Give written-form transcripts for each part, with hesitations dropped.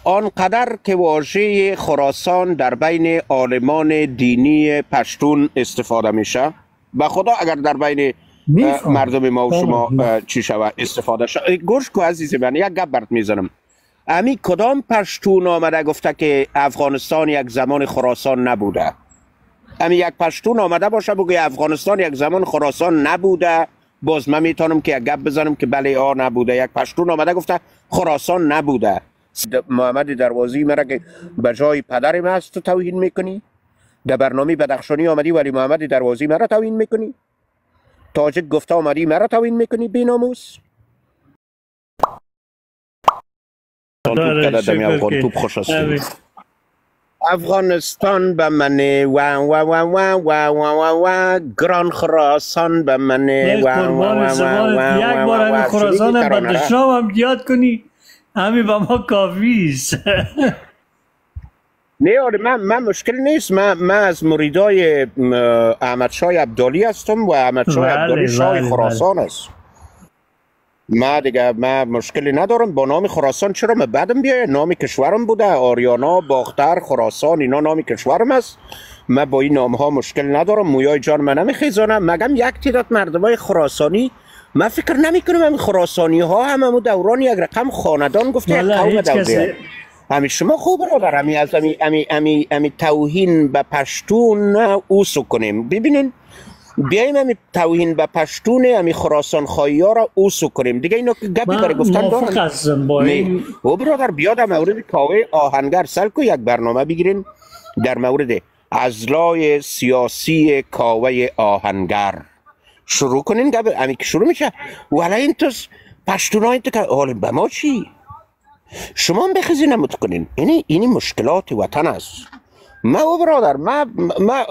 آنقدر که واژه خراسان در بین عالمان دینی پشتون استفاده میشه، به خدا اگر در بین مردم ما و شما چی شود استفاده شد. گوش کو عزیز من، یک گپ برات میزنم. امی کدام پشتون آمده گفته که افغانستان یک زمان خراسان نبوده؟ امی یک پشتون آمده باشه بگه افغانستان یک زمان خراسان نبوده، باز من میتونم که یک گپ بزنم که بله نبوده. یک پشتون آمده گفته خراسان نبوده. محمد دروازی مرا که به جای پدرم هست تو توهین میکنی؟ در برنامه بدخشانی آمدی ولی محمد دروازی مرا توهین میکنی؟ تاجک گفته آمدی مرا توهین میکنی بی ناموس؟ افغانستان به منه و و و و و و و و گران خراسان به منه و و و و یک بار همین خراسان هم بدشنام هم یاد کنی همین به ما کافیست. نه آره من مشکل نیست. من از مریدای احمد شاه ابدالی هستم و احمد شاه ابدالی شاه خراسان است. من مشکلی ندارم با نام خراسان. چرا من بعدم بیایه؟ نام کشورم بوده، آریانا، باختر، خراسان، اینا نام کشورم است. من با این نام ها مشکل ندارم. مویای جان من نمیخیزانم. مگم یک تعداد مردمای خراسانی، من فکر نمی کنم همین خراسانی ها همون دوران یک رقم خاندان گفته یک قوم دوده. همین شما خوب برادر همین از همین توهین به پشتون اوسو کنیم. ببینین بیاییم همین توهین به پشتون همین خراسان خواهی ها را اوسو کنیم دیگه. اینا که گپی برای گفتن دارن. نه او برادر بیاد مورد کاوه آهنگر سلکو یک برنامه بگیرین در مورد ازلای سیاسی کاوه آهنگر شروع کنین. گپ همین که شروع میشه ولی این تو پشتون ها اینتو که حالا به ما چی؟ شما هم بخیزی نموت کنین. اینی مشکلات وطن است. ما برادر ما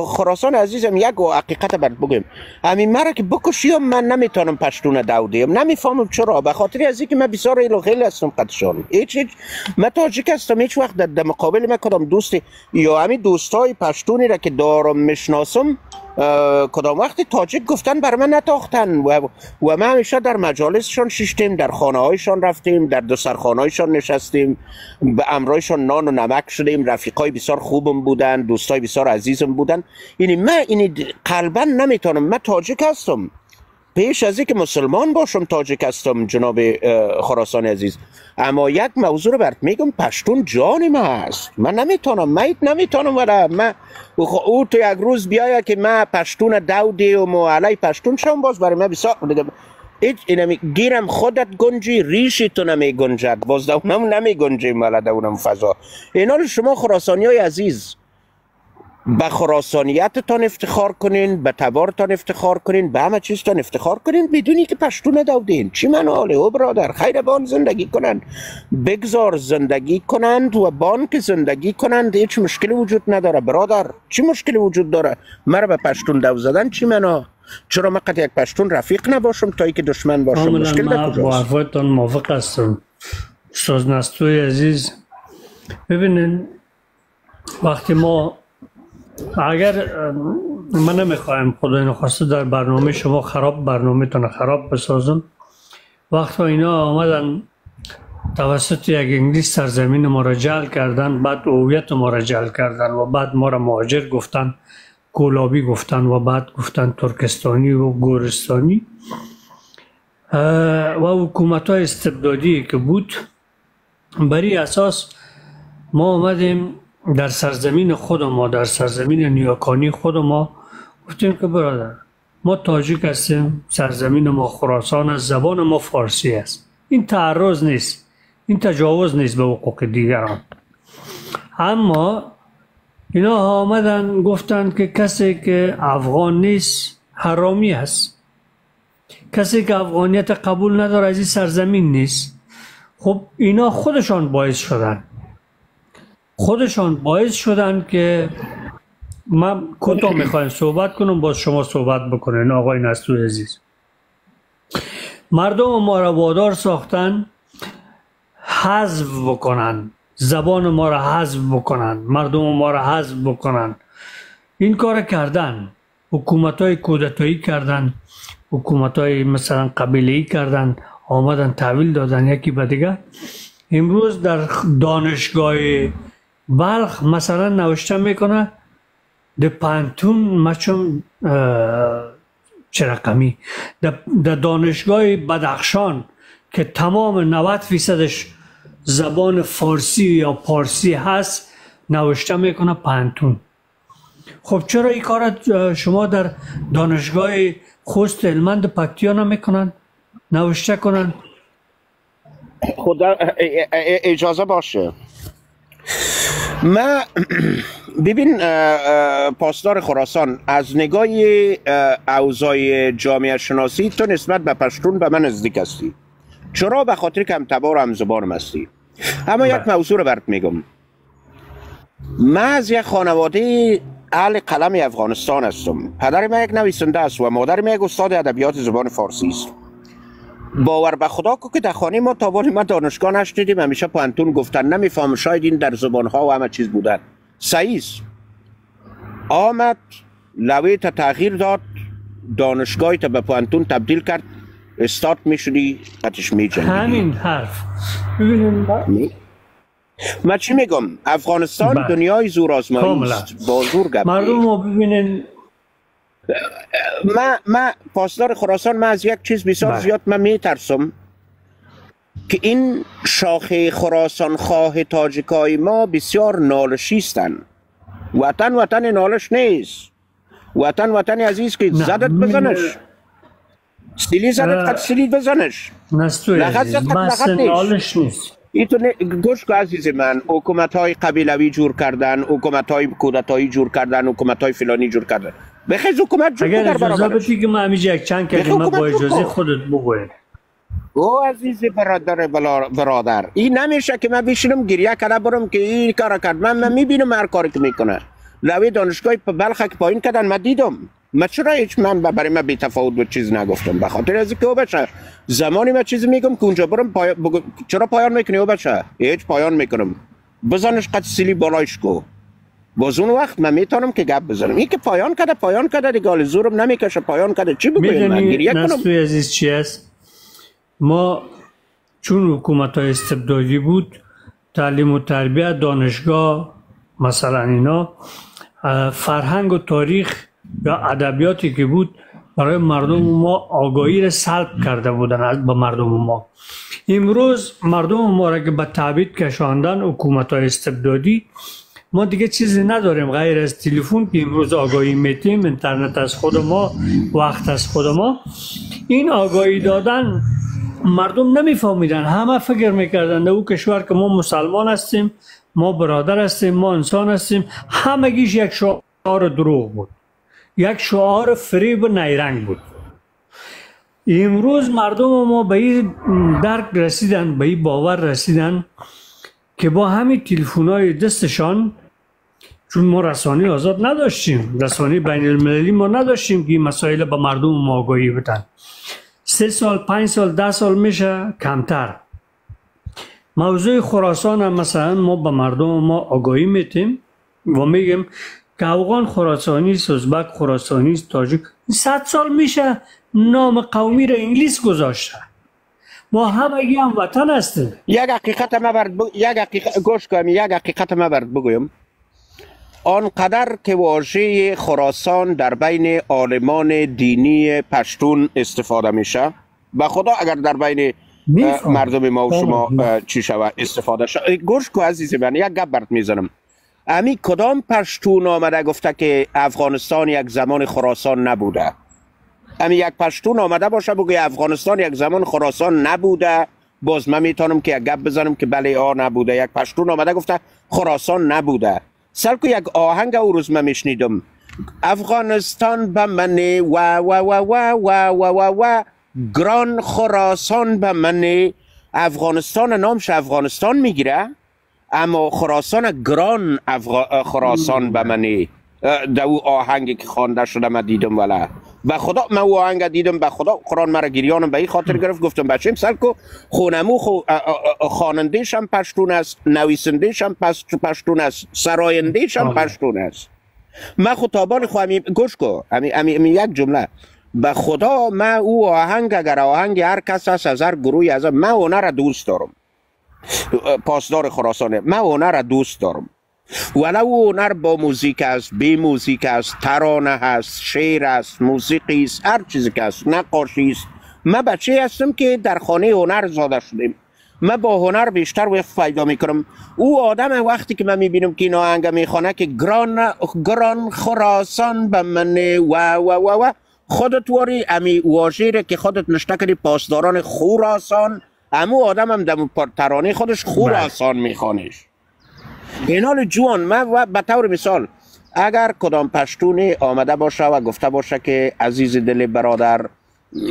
خراسان عزیزم یک حقیقت برات بگم، همین مرا که بکشی من نمیتونم پشتون داودیم. نمیفهمم چرا. به خاطر از اینکه من بسیار الخیل هستم قدشان هیچ من تاجیک هستم. هیچ وقت در مقابل من کدام دوستی یا همین دوستای پشتونی را که دارم میشناسم کدام وقتی تاجیک گفتن بر من نتاختن و ما همیشه در مجالسشان شیشتیم، در خانه هایشان رفتیم، در دو سرخانه هایشان نشستیم، به امرایشان نان و نمک شدیم. رفیقای بسیار خوبم بودن، دوستای بسیار عزیزم بودن. من قلبا نمیتونم. من تاجیک هستم، پیش از اینکه مسلمان باشم تاجیک هستم جناب خراسان عزیز. اما یک موضوع رو برات میگم، پشتون جان ما هست. من نمیتونم ولی من او تو یک روز بیاید که من پشتون داودیم و علی پشتون شم، باز برای من بسیار دیگه گیرم خودت گنجی ریشی تو نمی گنجد، باز دونم نمی گنجیم ولی دونم فضا. اینا رو شما خراسانی های عزیز به خراسانیتتان افتخار کنین، به تبارتان افتخار کنین، به همه چیزتان افتخار کنین بدونی که پشتون داودین. چی من حاله او برادر؟ خیر بان زندگی کنن، بگذار زندگی کنند و بان که زندگی کنند هیچ مشکلی وجود نداره برادر. چی مشکلی وجود داره؟ مرا به پشتون دو زدن چی منا؟ چرا من قد یک پشتون رفیق نباشم تا ای که دشمن باشم؟ مشکل در کجاست؟ با حرفاتون موافق هستم استاد نستوی عزیز. ببینین وقتی ما اگر من نمیخوایم خدای نخواسته در برنامه شما برنامه تان خراب بسازم، وقتی اینا آمدن توسط یک انگلیس سرزمین ما را جعل کردن، بعد هویت ما را جعل کردن و بعد ما را مهاجر گفتن، گلابی گفتن و بعد گفتن ترکستانی و گورستانی و حکومت های استبدادی که بود. بری اساس ما آمدیم در سرزمین خود ما، در سرزمین نیاکانی خود ما گفتیم که برادر ما تاجیک هستیم، سرزمین ما خراسان است، زبان ما فارسی است. این تعرض نیست، این تجاوز نیست به حقوق دیگران. اما اینا آمدن گفتن که کسی که افغان نیست حرامی است، کسی که افغانیت قبول نداره از این سرزمین نیست. خب اینا خودشان باعث شدن که من کوتاه میخوایم صحبت کنم، باز شما صحبت بکنین. آقای نستوی عزیز، مردم ما را وادار ساختن حذف بکنن، زبان ما را حذف بکنن، مردم ما را حذف بکنن. این کار کردن، حکومت‌های کودتایی کردن، حکومت‌های مثلا قبیله‌ای کردن، آمدن تحویل دادن یکی به دیگر. امروز در دانشگاه بلخ مثلا نوشته میکنه در پانتون مچم چه رقمی در دانشگاه بدخشان که تمام 90% زبان فارسی یا پارسی هست نوشته میکنه پانتون. خب چرا این کار شما در دانشگاه خوست هلمند پکتیا نمیکنن نوشته کنن؟ خدا اجازه باشه ما ببین پاسدار خراسان از نگاه اوضاع جامعه شناسی تو نسبت به پشتون به من نزدیک هستی. چرا؟ به خاطر که هم تبار هم زبانم هستی. اما یک موضوع رو برات میگم. من از یک خانواده اهل قلم افغانستان هستم. پدر من یک نویسنده است و مادر من یک استاد ادبیات زبان فارسی است. باور به خدا که در خانه ما تا ما دانشگاه نشنیدیم، همیشه پانتون گفتن، نمیفهم، شاید این در زبانها و همه چیز بودن. صحیح آمد لویت تغییر داد، دانشگاهی تا به پانتون تبدیل کرد، استاد میشدی قطش میجنگی. همین حرف ببینیم من چی میگم؟ افغانستان دنیای زور آزمایی است، با زور گپ مردم رو ببینن. من پاسدار خراسان، من از یک چیز بسیار زیاد من میترسم که این شاخه خراسان خواه تاجیکای ما بسیار نالشیستن. وطن نالش نیست. وطن عزیز که زدت بزنش، سیلی زدت قد سیلی بزنش، نستوی عزیز بس نالش نیست. گوش که عزیز من، حکومت های قبیلوی جور کردن، حکومت های کودتایی جور کردن، حکومت های فلانی جور کردن. بخیز حکومت جور اگر اجازه بدی که من همیشه یک چند کلمه با اجازه خودت بگویم. او عزیز برادر، این نمیشه که من بشینم گریه کنه برم که این کار کرد. من میبینم هر کاری که میکنه. لوی دانشگاه بلخ که پایین کردن من دیدم. من چرا هیچ من برای من بی تفاوت به چیز نگفتم؟ به خاطر از اینکه او بچه زمانی من چیزی میگم که اونجا برم چرا پایان میکنی او بچه؟ هیچ پایان میکنم. بزنش قد سیلی بالایش کو. باز اون وقت من میتونم که گپ بزنم. این که پایان کرده دیگه، حال زورم نمیکشه. پایان کرده چی بگویم؟ من گریه کنم. نستوی عزیز چی است؟ ما چون حکومت های استبدادی بود، تعلیم و تربیت، دانشگاه مثلا اینا، فرهنگ و تاریخ یا ادبیاتی که بود برای مردم ما آگاهی را سلب کرده بودن از به مردم ما. امروز مردم ما را که به تعبید کشاندن حکومت های استبدادی، ما دیگه چیزی نداریم غیر از تلفن که امروز آگاهی میتیم، اینترنت از خود ما، وقت از خود ما. این آگاهی دادن مردم نمیفهمیدن، همه فکر میکردن در او کشور که ما مسلمان هستیم، ما برادر هستیم، ما انسان هستیم. همگیش یک شعار دروغ بود، یک شعار فریب و نیرنگ بود. امروز مردم ما به این درک رسیدن، به این باور رسیدن که با همین تلفن‌های دستشان، چون ما رسانه آزاد نداشتیم، رسانه بین المللی ما نداشتیم که این مسائل به مردم ما آگاهی بدن. 3 سال 5 سال 10 سال میشه کمتر. موضوع خراسان هم مثلا ما به مردم ما آگاهی میتیم و میگیم که افغان خراسانی است، ازبک خراسانی است، تاجیک. 100 سال میشه نام قومی را انگلیس گذاشته. ما همگی هم وطن هستیم. یک حقیقت ما برد بگویم. آنقدر که واژه خراسان در بین عالمان دینی پشتون استفاده میشه، به خدا اگر در بین مردم ما و شما چی شود استفاده شد. گوش کو عزیز من، یک گپ برات میزنم. امی کدام پشتون آمده گفته که افغانستان یک زمان خراسان نبوده؟ امی یک پشتون آمده باشه بگه افغانستان یک زمان خراسان نبوده، باز من میتونم که یک گپ بزنم که بله نبوده. یک پشتون آمده گفته خراسان نبوده. سالکو یک آهنگ او روز من میشنیدم، افغانستان به منی و و و و و و و و گران خراسان به منی. افغانستان نامش افغانستان میگیره، اما خراسان گران خراسان به منی. در او آهنگی که خوانده شده من دیدم. ولی به خدا من او آهنگ دیدم، به خدا قرآن مرا گریانم به این خاطر گرفت. گفتم بچه‌م سالکو خونمو خواننده‌ش هم پشتون است، نویسنده‌ش هم پشتون است، سراینده‌ش هم پشتون است. من خطابان خواهم گوش کو امی یک جمله. به خدا من او آهنگ، اگر آهنگ هر کس است از هر گروهی از من اونه را دوست دارم. پاسدار خراسانه. من هنر را دوست دارم، ولو هنر با موزیک است، بی موزیک است، ترانه هست، شعر است، موسیقی است، هر چیزی که است، نقاشی است. من بچه هستم که در خانه هنر زاده شدیم. من با هنر بیشتر وقت پیدا میکنم. او آدم وقتی که من میبینم که این آهنگ میخونه که گران خراسان به من و خودت واری امی واژه که خودت نشته کردی پاسداران خراسان، امو آدم هم دم ترانه خودش خراسان میخوانش. اینال جوان من به طور مثال اگر کدام پشتونی آمده باشه و گفته باشه که عزیز دل برادر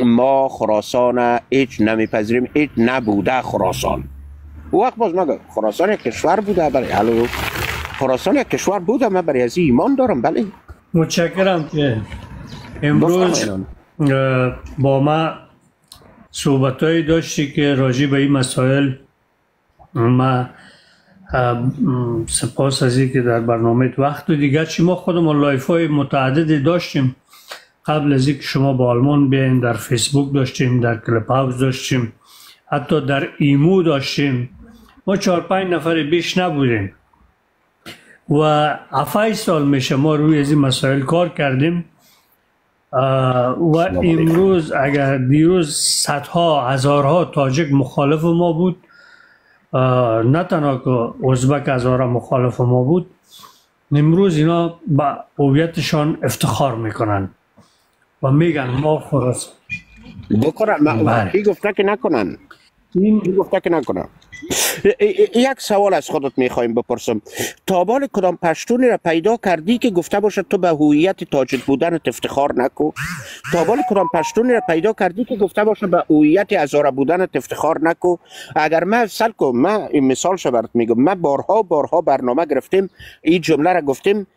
ما خراسان هیچ نمیپذیریم، هیچ نبوده خراسان، او وقت باز مگه خراسان یک کشور بوده، بله الو خراسان یک کشور بوده، من برای از ایمان دارم. بله متشکرم که امروز با ما صحبتایی داشتی که راجع به این مسائل. ما سپاس از این که در برنامه وقت و دیگر چی ما خودمون لایف های متعددی داشتیم قبل از اینکه شما با آلمان بیاین. در فیسبوک داشتیم، در کلاب هاوس داشتیم، حتی در ایمو داشتیم. ما 4-5 نفر بیش نبودیم و 7 سال میشه ما روی از این مسائل کار کردیم و امروز اگر دیروز صدها هزارها تاجیک مخالف ما بود، نه تنها که ازبک هزارها مخالف ما بود، امروز اینا با هویتشان افتخار میکنن و میگن ما خراسان بکنن. کی گفته که نکنن؟ کی گفته که نکنن؟ یک سوال از خودت میخوایم بپرسم. تابال کدام پشتونی را پیدا کردی که گفته باشد تو به هویت تاجیک بودن افتخار نکو؟ تابال کدام پشتونی را پیدا کردی که گفته باشد به هویت هزاره بودن افتخار نکو؟ اگر من سلکو من این مثال برات میگم، من بارها برنامه گرفتیم این جمله را گفتیم.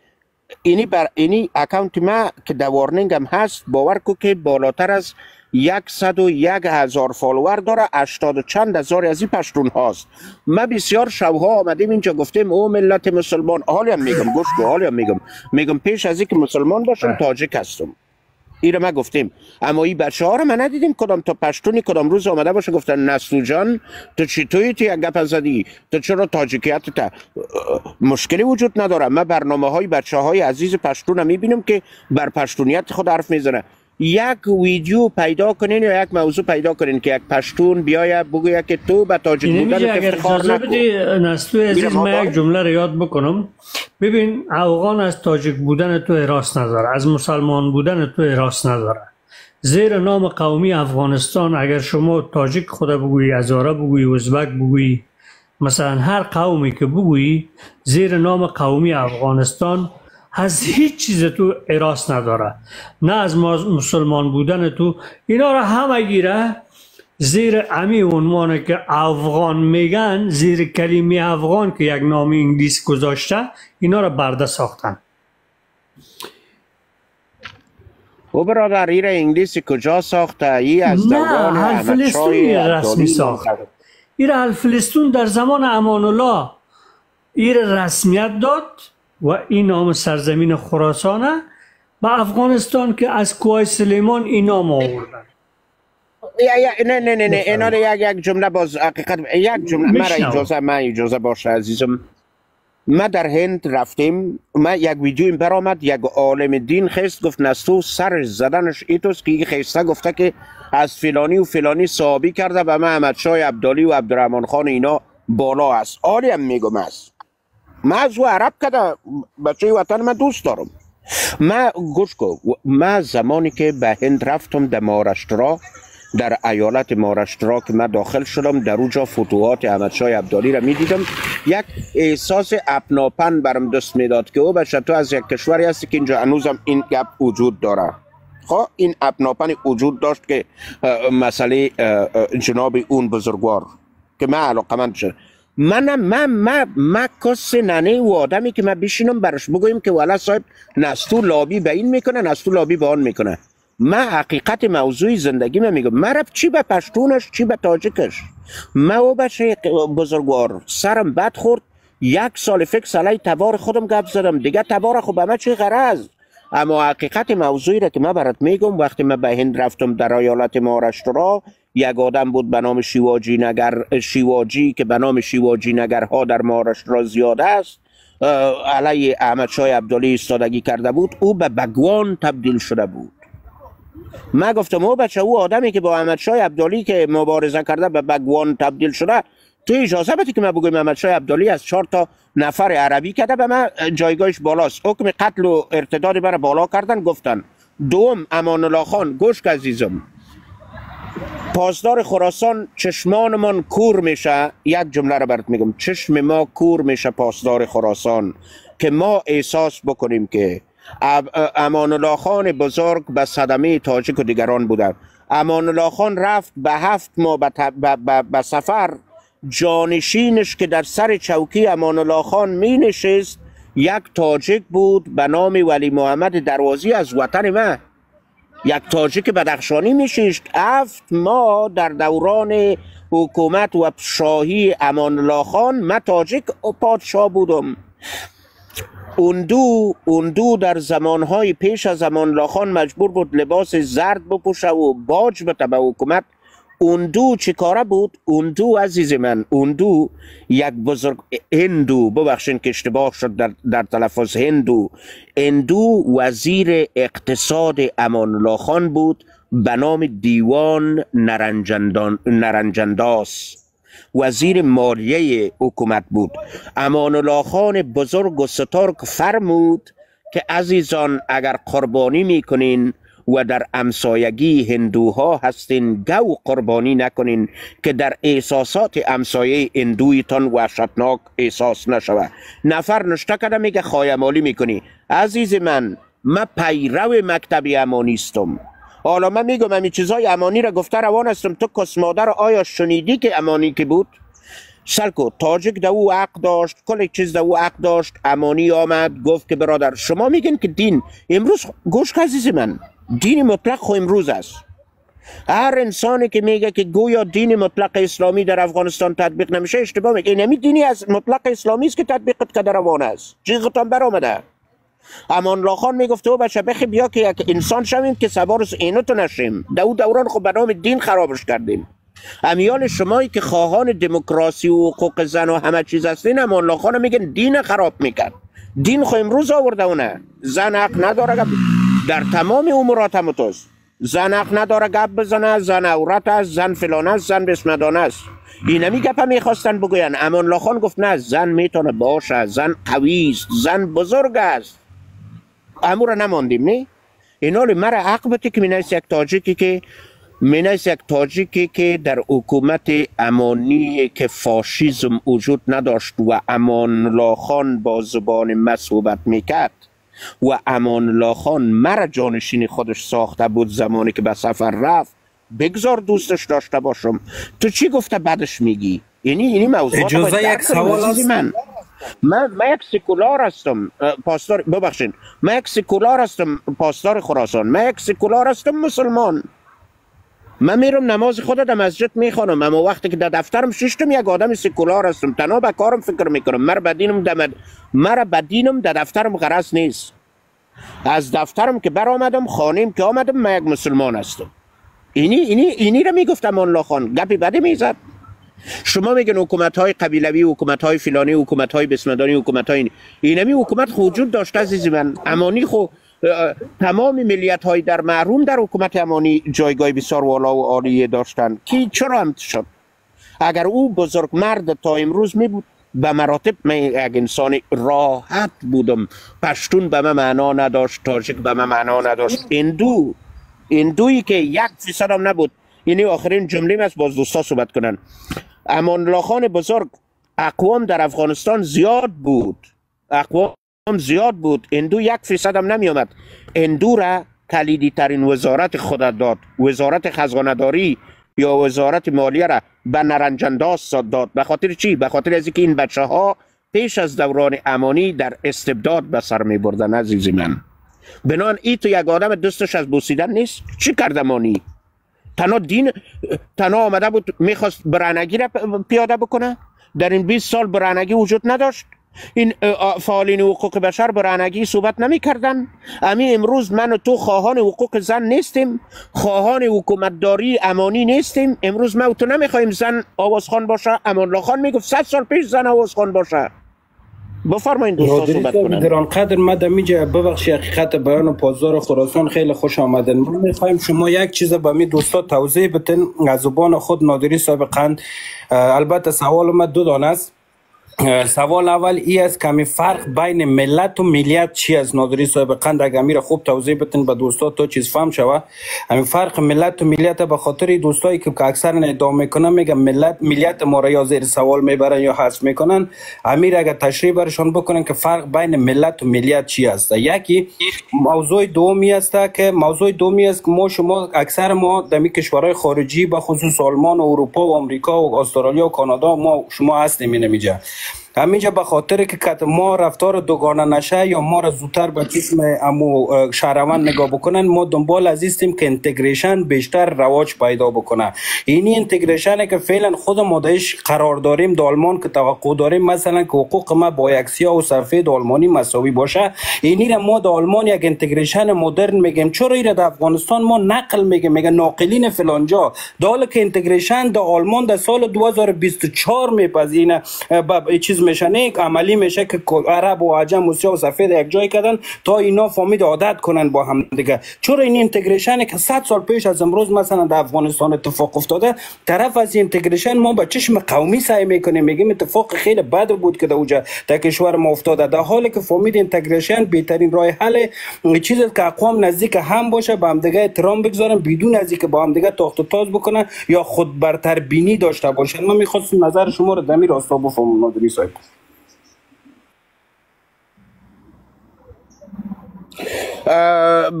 اینی اکاونت ما که در وارنینگ هم هست، باور کو که بالاتر از 101,000 فالوور داره، 80 و چند هزار از این پشتون هاست. ما بسیار شبها آمدیم اینجا گفتیم او ملت مسلمان، حالی هم میگم گوش کو، حالی هم میگم پیش از اینکه مسلمان باشم تاجیک هستم. این رو ما گفتیم، اما این بچه ها رو من ندیدیم کدام تا پشتونی کدام روز آمده باشه گفتن نسلو جان تو چی توی یک گپ زدی، تو چرا تاجیکیت تا مشکلی وجود نداره. من برنامه های بچه های عزیز پشتون رو میبینم که بر پشتونیت خود حرف میزنه. یک ویدیو پیدا کنین یا یک موضوع پیدا کنین که یک پشتون بیاید بگوید که تو به تاجیک بودن افتخار نکن. نسلو عزیز من یک جمله رو یاد بکنم. ببین افغان از تاجیک بودن تو هراس نداره، از مسلمان بودن تو هراس نداره. زیر نام قومی افغانستان اگر شما تاجیک خدا بگویی، هزاره بگویی، ازبک بگویی، مثلا هر قومی که بگویی، زیر نام قومی افغانستان از هیچ چیز تو هراس نداره، نه از مسلمان بودن تو. اینا را همه گیره زیر امی عنوانه که افغان میگن، زیر کلمه افغان که یک نام انگلیس گذاشته، اینا را برده ساختن. او برادر این انگلیسی کجا ساخته؟ ای از دوران الفلسطون رسمی ساخت. این الفلسطون در زمان امان الله این رسمیت داد و این نام سرزمین خراسانه به افغانستان که از کوه سلیمان این نام آوردن. نه اینا یک جمله باز حقیقت یک جمله من اجازه باشه عزیزم. ما در هند رفتیم، ما یک ویدیو این برآمد، یک عالم دین خیست گفت نستو سرش زدنش ایتوست که این خیسته گفته که از فلانی و فلانی صحابی کرده و من احمدشاه ابدالی و عبدالرحمن خان اینا بالا است. عالی هم میگم است. من از او عرب کده بچه وطن من دوست دارم. من گوش کو، من زمانی که به هند رفتم در مهاراشترا، در ایالت مهاراشترا که من داخل شدم، در اونجا فتوحات احمدشاه ابدالی را می دیدم، یک احساس اپناپن برم دست میداد که او بچه تو از یک کشوری هستی که اینجا هنوزم این گپ وجود داره. خب این اپناپن وجود داشت که مسئله جناب اون بزرگوار که من علاقمند شد. من کس ننه و آدمی که من بشینم برش بگویم که والا صاحب نستو لابی به این میکنه، نستو لابی به آن میکنه. من حقیقت موضوعی زندگی من میگم. من رفت چی به پشتونش چی به تاجیکش. من او بچه بزرگوار سرم بد خورد، 1 سال فکر علی تبار خودم گپ زدم دیگه. تبار خب به من چی غرض. اما حقیقت موضوعی را که من برات میگم، وقتی من به هند رفتم در ایالت مهاراشترا، یک آدم بود به نام شیواجی که به نام شیواجی نگرها در مهاراشترا زیاده است، علیه احمد شاه عبدالی ایستادگی کرده بود، او به بگوان تبدیل شده بود. من گفتم او بچه، او آدمی که با احمد شاه عبدالی که مبارزه کرده به بگوان تبدیل شده، تو اجازه بدی که من بگویم احمد شاه عبدالی از 4 تا نفر عربی کرده به من جایگاهش بالاست، حکم قتل و ارتداد برای بالا کردن. گفتن دوم امان الله خان، گوش عزیزم، پاسدار خراسان چشمانمان کور میشه، یک جمله رو برات میگم، چشم ما کور میشه پاسدار خراسان، که ما احساس بکنیم که امان الله خان بزرگ به صدمه تاجیک و دیگران بوده. امان الله خان رفت به 7 ماه به سفر، جانشینش که در سر چوکی امان الله خان می نشست یک تاجیک بود به نام ولی محمد دروازی از وطن ما، یک تاجیک بدخشانی میشیشت. 7 ماه در دوران حکومت و شاهی امان الله خان من تاجیک پادشاه بودم. اندو در زمانهای پیش از امان الله خان مجبور بود لباس زرد بپوشه و باج بده به حکومت. اندو چی کاره بود؟ اندو عزیز من، اندو یک بزرگ، هندو، ببخشین که اشتباه شد در تلفظ، هندو وزیر اقتصاد امان الله خان بود به نام دیوان نرنجنداس، وزیر مالیه حکومت بود. امان الله خان بزرگ و سترگ فرمود که عزیزان اگر قربانی میکنین و در امسایگی هندوها هستین، گو قربانی نکنین که در احساسات امسایه هندویتان وحشتناک احساس نشوه. نفر نشته کرده میگه خایمالی میکنی. عزیز من پیرو مکتب امانی استم. حالا من میگم همین چیزای امانی را گفته روان هستم، تو کس مادر آیا شنیدی که امانی که بود؟ سلکو تاجیک دو او حق داشت، کل چیز دو او حق داشت. امانی آمد گفت که برادر شما میگن که دین امروز، گوش عزیز من، دین مطلق خو امروز است. هر انسانی که میگه که گویا دین مطلق اسلامی در افغانستان تطبیق نمیشه اشتباه میگه. این دینی از مطلق اسلامی است که تطبیق کرده روان است. چیزتان برآمده. امان الله خان میگفت او بچه بخی بیا که یک انسان شویم که سوار اینتو نشیم. دوران خب به نام دین خرابش کردیم. امیال شمایی که خواهان دموکراسی و حقوق زن و همه چیز هستین، امان الله خان میگن دین خراب میکرد. دین خو امروز آورده اونه. زن حق نداره در تمام امورات همتوست. زن حق نداره گپ بزنه، زن عورت است، زن فلان است، زن بسمدانه است. این همی گپ میخواستن بگوین. امان الله خان گفت نه، زن میتونه باشه، زن قوی است، زن بزرگ است. امور نماندیم نه. اینال مرا حق بده که مینایست یک تاجیکی که در حکومت امانی که فاشیزم وجود نداشت و امان الله خان با زبان ما صحبت میکرد و امان الله خان مرا جانشین خودش ساخته بود زمانی که به سفر رفت، بگذار دوستش داشته باشم. تو چی گفته بعدش میگی؟ یعنی موضوعات اجازه یک سوال است. من یک سکولار هستم پاسدار، ببخشین، من یک سکولار هستم پاسدار خراسان، من یک سکولار هستم مسلمان. من میرم نماز خود در مسجد میخوانم، اما وقتی که در دفترم ششتم یک آدم سکولار هستم، تنها به کارم فکر میکنم. مرا بدینم در دفترم غرض نیست. از دفترم که بر آمدم، خانیم که آمدم، من یک مسلمان هستم. اینی را میگفت امان الله خان، گپی بده میزد. شما میگن حکومت های قبیلوی، حکومت های فلانی، حکومت های بسمدانی، حکومت های اینمی حکومت وجود داشته عزیزی من. امانی خو تمام ملیت های در محروم در حکومت امانی جایگاه بسیار والا و عالیه داشتن که چرا هم شد. اگر او بزرگ مرد تا امروز می بود، به مراتب من یک انسان راحت بودم. پشتون به من معنا نداشت، تاجیک به من معنا نداشت. هندویی که 1% هم نبود. اینی آخرین جمله است، باز دوستا صحبت کنن. امان الله خان بزرگ، اقوام در افغانستان زیاد بود، هندو 1% هم نمی آمد. هندو را کلیدی ترین وزارت خود داد، وزارت خزانه‌داری یا وزارت مالیه را به نرنجنداز داد. به خاطر چی؟ به خاطر از اینکه این بچه ها پیش از دوران امانی در استبداد به سر می بردن عزیزی من. بنان ای تو یک آدم دوستش از بوسیدن نیست. چی کرد امانی؟ تنها آمده بود میخواست برهنگی را پیاده بکنه. در این 20 سال برهنگی وجود نداشت. این فعالین حقوق بشر برهنگی صحبت نمی کردن؟ امی امروز من و تو خواهان حقوق زن نیستیم، خواهان حکومتداری امانی نیستیم. امروز ما و تو نمیخوایم زن آوازخوان باشه. امان الله خان میگفت 100 سال پیش زن آوازخوان باشه. بفرمایید دوستا صحبت کنن. گرانقدر ما دمیجا ببخشی حقیقت بیان و پاسدار خراسان خیلی خوش آمدن. ما میخوایم شما یک چیز به می دوستا توضیح بتین از زبان خود. نادری صاحب قند البته سوال ما دو دانه است. سوال اول ای است که همین فرق بین ملت و ملیت چی است؟ نادری صاحب قند اگر میره خوب توضیح بتین به دوستا تا چیز فهم شوه. همین فرق ملت و ملیت به خاطر دوستایی که اکثر ادعا میکنن میگن ملیت ما را یا زیر سوال میبرن یا حذف میکنن. امیر اگر تشریح برشان بکنن که فرق بین ملت و ملیت چی است. یکی موضوع دومی است که ما شما اکثر ما در کشورهای خارجی به خصوص آلمان و اروپا و آمریکا و استرالیا و کانادا ما شما هستیم اینجا. همینجا به خاطر که ما رفتار دوگانه نشه یا ما را زودتر به چشم امو شهروند نگاه بکنن، ما دنبال از استیم که انتگریشن بیشتر رواج پیدا بکنه. اینی انتگریشن که فعلا خود ما دایش قرار داریم در آلمان که توقع داریم مثلا که حقوق ما با یک سیاه و سفید آلمانی مساوی باشه، اینی را ما در آلمان یک انتگریشن مدرن میگیم. چرا ایره در افغانستان ما نقل میگه ناقلین فلانجا، دال که انتگریشن در آلمان در سال 2024 میپذیرن چیز میشنه عملی میشه که عرب و عجم و سیاه و سفید یک جای کردن تا اینا فامید عادت کنن با هم دیگه. چرا این انتگریشن که 100 سال پیش از امروز مثلا در افغانستان اتفاق افتاده، طرف از انتگریشن ما با چشم قومی سعی میکنیم میگیم اتفاق خیلی بد بود که در کشور ما افتاده، در حالی که فامید انتگریشن بهترین راه حل چیزی که اقوام نزدیک هم باشه، با هم دیگه احترام بگذارن بدون از اینکه با هم دیگه تاخت و تاز بکنن یا خود برتر بینی داشته باشن. من میخواستم نظر شما رو در این راستا بفهمم نادری صاحب.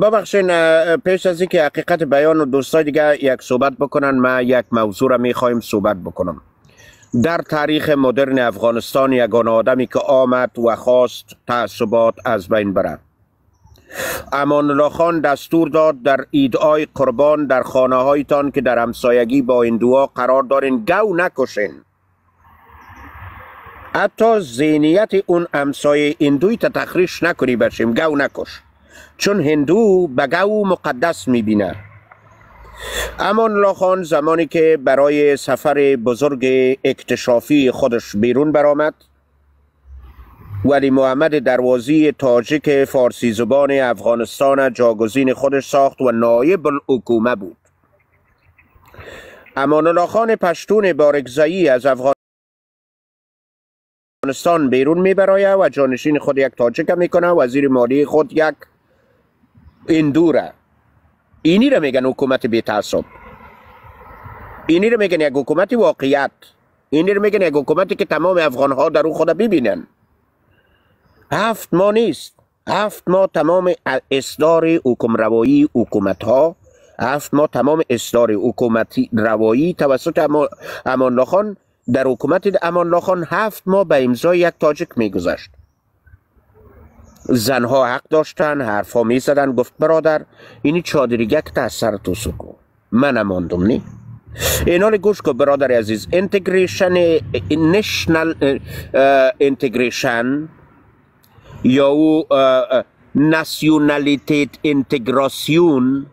ببخشین پیش از اینکه حقیقت بیان و دوستای دیگه یک صحبت بکنن، ما یک موضوع را میخوایم صحبت بکنم. در تاریخ مدرن افغانستان یگانه آدمی که آمد و خواست تعصبات از بین بره. امان الله خان دستور داد در ایدهای قربان در خانه هایتان که در همسایگی با هندوها قرار دارین گو نکشین. حتی ذهنیت اون همسایه هندوی تا تخریش نکنی بشیم گو نکش، چون هندو به گو مقدس میبینه. امان الله خان زمانی که برای سفر بزرگ اکتشافی خودش بیرون برآمد، ولی محمد دروازی تاجیک فارسی زبان افغانستان جاگزین خودش ساخت و نایب الحکومه بود. امان الله خان پشتون بارکزایی از افغانستان بیرون میبراید و جانشین خود یک تاجیک میکنه، وزیر مالی خود یک هندوره. اینی را میگن حکومت بی تعصب، اینی را میگن یک حکومت واقعیت، اینی را میگن یک حکومتی که تمام افغان ها در او خود ببینن. 7 ماه نیست، 7 ماه تمام اصدار حکم روایی حکومت ها، 7 ماه تمام اصدار حکومتی روایی توسط امان الله خان در حکومت امان الله خان 7 ماه به امضای یک تاجیک میگذشت. زنها حق داشتن، حرفا می زدن. گفت برادر اینی چادریگک تا از سر تو سکو، من اماندم نی. اینال گوش که برادر عزیز، انتگریشن نشنل انتگریشن یا او ناسیونالیتیت انتگراسیون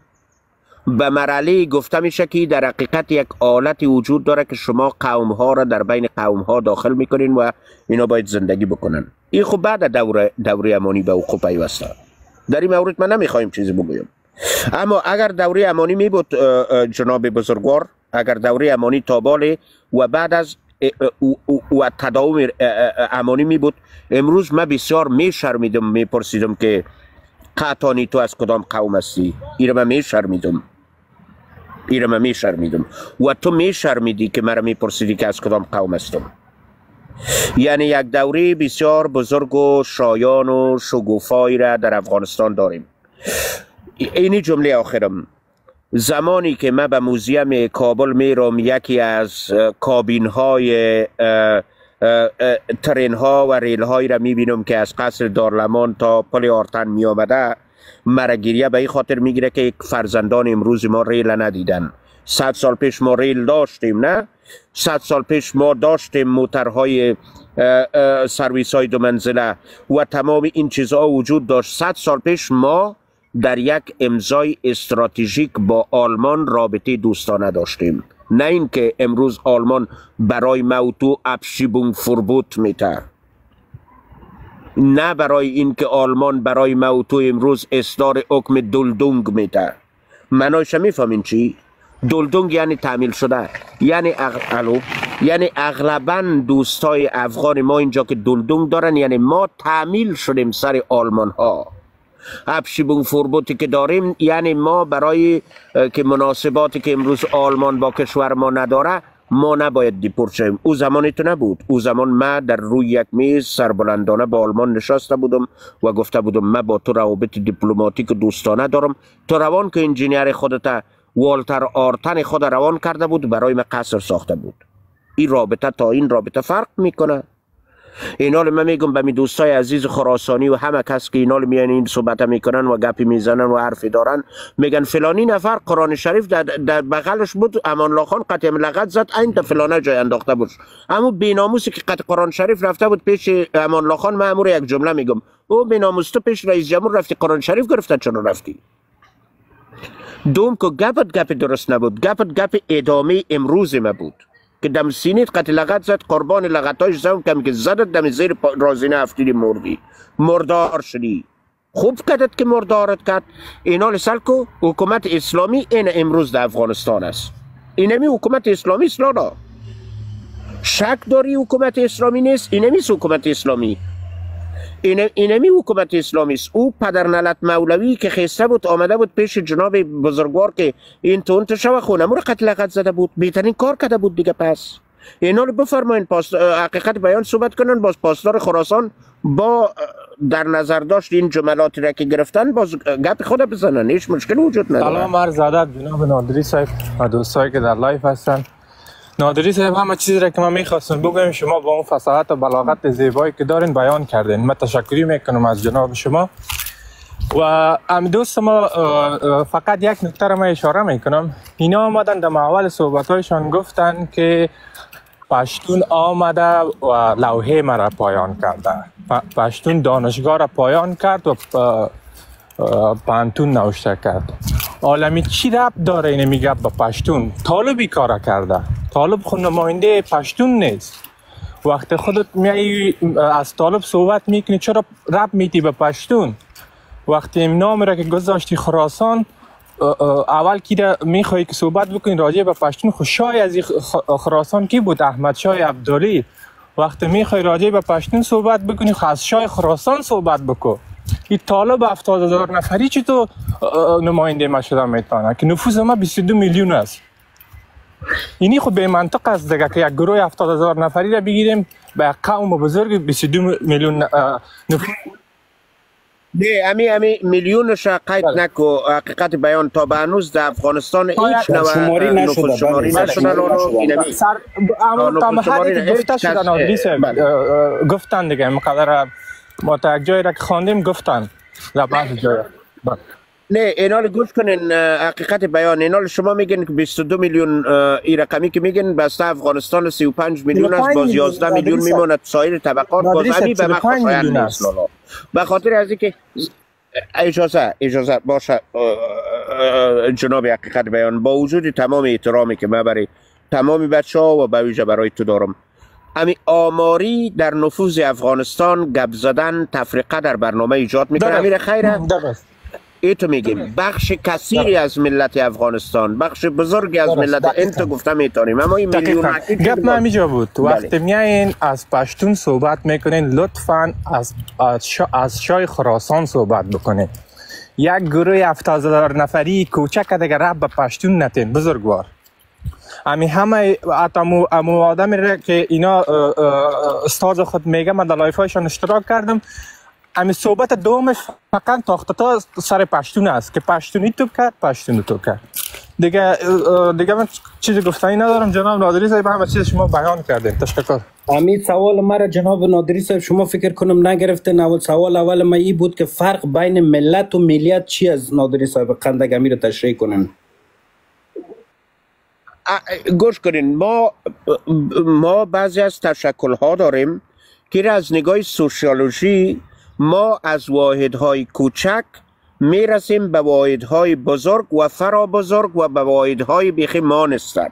به مرحله گفته میشه که در حقیقت یک آلتی وجود داره که شما قوم ها را در بین قوم ها داخل میکنین و اینا باید زندگی بکنن. این خب بعد دوره امانی به حقوق پیوسته. در این مورد من نمیخوایم چیزی بگویم، اما اگر دوره امانی می بود جناب بزرگوار، اگر دوره امانی تاباله و بعد از و تداوم امانی می بود، امروز من بسیار می شرمیدم، می پرسیدم که قطانی تو از کدام قوم هستی. ایره من می شرمیدم، ایره من می شرمیدم و تو می شرمیدی که مرا می پرسیدی که از کدام قوم هستم. یعنی یک دوره بسیار بزرگ و شایان و شگوفایی را در افغانستان داریم. اینی جمله آخرم، زمانی که من به موزیم کابل میرم، یکی از کابین های ترین ها و ریل هایی را میبینم که از قصر دارلمان تا پل آرتن می آمده، مرا گریه به این خاطر میگیره که فرزندان امروز ما ریل ندیدن. 100 سال پیش ما ریل داشتیم، نه 100 سال پیش ما داشتیم موترهای سرویس های 2 منزله و تمام این چیزها وجود داشت. 100 سال پیش ما در یک امضای استراتژیک با آلمان رابطه دوستانه داشتیم، نه اینکه امروز آلمان برای موتو ابشیبونگ فربوت میته، نه برای اینکه آلمان برای موتو امروز اصدار حکم دلدونگ میته. معنایش میفهمین چی؟ دلدونگ یعنی تعمیل شده، یعنی یعنی اغلبا دوستای افغان ما اینجا که دلدونگ دارن یعنی ما تعمیل شدیم سر آلمان ها. ابشیبونگ فربوتی که داریم یعنی ما برای که مناسباتی که امروز آلمان با کشور ما نداره ما نباید دیپورت شویم. او زمانی تو نبود. او زمان من در روی یک میز سربلندانه با آلمان نشسته بودم و گفته بودم من با تو روابط دیپلماتیک و دوستانه دارم. تو روان که انجینیر خودت والتر آرتن خود روان کرده بود برای من قصر ساخته بود. این رابطه تا این رابطه فرق میکنه. اینال من میگم به می دوستای عزیز خراسانی و همه کس که اینال میان این صحبت میکنن و گپی میزنن و حرفی دارن، میگن فلانی نفر قرآن شریف در بغلش بود، امان الله خان قطعه لغت زد این تا فلانه جای انداخته بود. اما بیناموسی که قطع قرآن شریف رفته بود پیش امان الله خان، مامور یک جمله میگم، او بیناموس تو پیش رئیس جمهور رفتی قرآن شریف گرفته، چرا رفتی؟ دوم که گپ درست نبود، گپ ادامه امروز ما بود که دم سینیت قتل لغت زد، قربان لغتاش زم کمی که زدت دم زیر رازینه افتیدی مردی، مردار شدی. خوب کردت که مردارت کرد. اینا لسلکو حکومت اسلامی این امروز در افغانستان است. اینمی حکومت اسلامی است لالا. شک داری حکومت اسلامی نیست؟ اینمی حکومت اسلامی. اینمی حکومت اسلامی است. او پدر نلت مولوی که خسته بود آمده بود پیش جناب بزرگوار که این تون شو خونه مور قتل لغت زده بود، بهترین کار کرده بود دیگه. پس اینا رو بفرمایین حقیقت بیان صحبت کنن. باز پاسدار خراسان با در نظر داشت این جملاتی را که گرفتن باز گپ خود بزنن، هیچ مشکل وجود نداره. سلام عرض ادب جناب نادری صاحب و دوستایی که در لایف هستن. نادری صاحب همه چیزی را که من میخواستم بگم شما با اون فصاحت و بلاغت زیبایی که دارین بیان کردین. من تشکری میکنم از جناب شما. و دوست ما فقط یک نکته را من اشاره میکنم. اینا آمدن در اول صحبتایشان گفتن که پشتون آمده و لوحه مرا پایان کرده، پشتون دانشگاه را پایان کرد و پانتون نوشته کرد. عالمی چی ربط داره اینه میگه با پشتون؟ طالبی کار کرده. طالب خود نماینده پشتون نیست. وقتی خودت میای از طالب صحبت میکنی چرا ربط میتی به پشتون؟ وقتی نام را که گذاشتی خراسان اول کی میخوای که صحبت بکنی راجع به پشتون؟ خوشای از خراسان کی بود؟ احمد شاه عبدالی. وقتی میخوای راجع به پشتون صحبت بکنی از شاه خراسان صحبت بکن. این طالب 70,000 نفری چی تو نماینده ما شده میتونه که نفوذ ما 22 میلیون است؟ اینی خب به منطق است دیگه که یک گروه 70,000 نفری را بگیریم به قوم بزرگ 22 میلیون نفوذ. نه امی میلیونش قید نکو. حقیقت بیان تا به هنوز در افغانستان هیچ نوع نفوذ شماری نشده. اما تا حدی گفته شده نادری صاحب گفتن دیگه مقدر ما تا یک جایی را که خواندیم گفتن در بعض جایی. نه اینال گوش کنین. حقیقت بیان اینال شما میگن که 22 میلیون ای رقمی که میگن بسته افغانستان 35 میلیون است، باز 11 میلیون میماند سایر طبقات باز همین به مخاطر نیست. به خاطر از اینکه اجازه باشه جناب حقیقت بیان، با وجود تمام احترامی که من برای تمامی بچه‌ها و به ویژه برای تو دارم، امی آماری در نفوذ افغانستان گپ زدن تفریقه در برنامه ایجاد میکنه. امیر خیره ایتو میگیم بخش کثیری از ملت افغانستان، بخش بزرگی از ملت انت گفتم میتونیم، اما این میلیون گپ ما همیجا بود. وقتی میایین از پشتون صحبت میکنین لطفاً از شاه خراسان صحبت بکنین. یک گروه 70,000 نفری کوچک دیگه رب به پشتون نتین بزرگوار. امی همه امو آدمی را که اینا استاد خود میگه من در لایفایشان اشتراک کردم، امی صحبت دومش فقط تاخته سر پشتون است که پشتونی تو کرد پشتونی تو کرد. دیگه من چیزی گفتنی ندارم. جناب نادری صاحب همه چیز شما بیان کردین. تشکر. امید سوال مرا جناب نادری صاحب شما فکر کنم نگرفتین. اول ما ای بود که فرق بین ملت و ملیت چی از نادری صاحب قندق امیر تشریح کنن. گوش کنین، ما بعضی از تشکل ها داریم که از نگاه سوسیولوژی ما از واحدهای کوچک میرسیم به واحدهای بزرگ و فرا بزرگ و به واحدهای بیخی مانستر.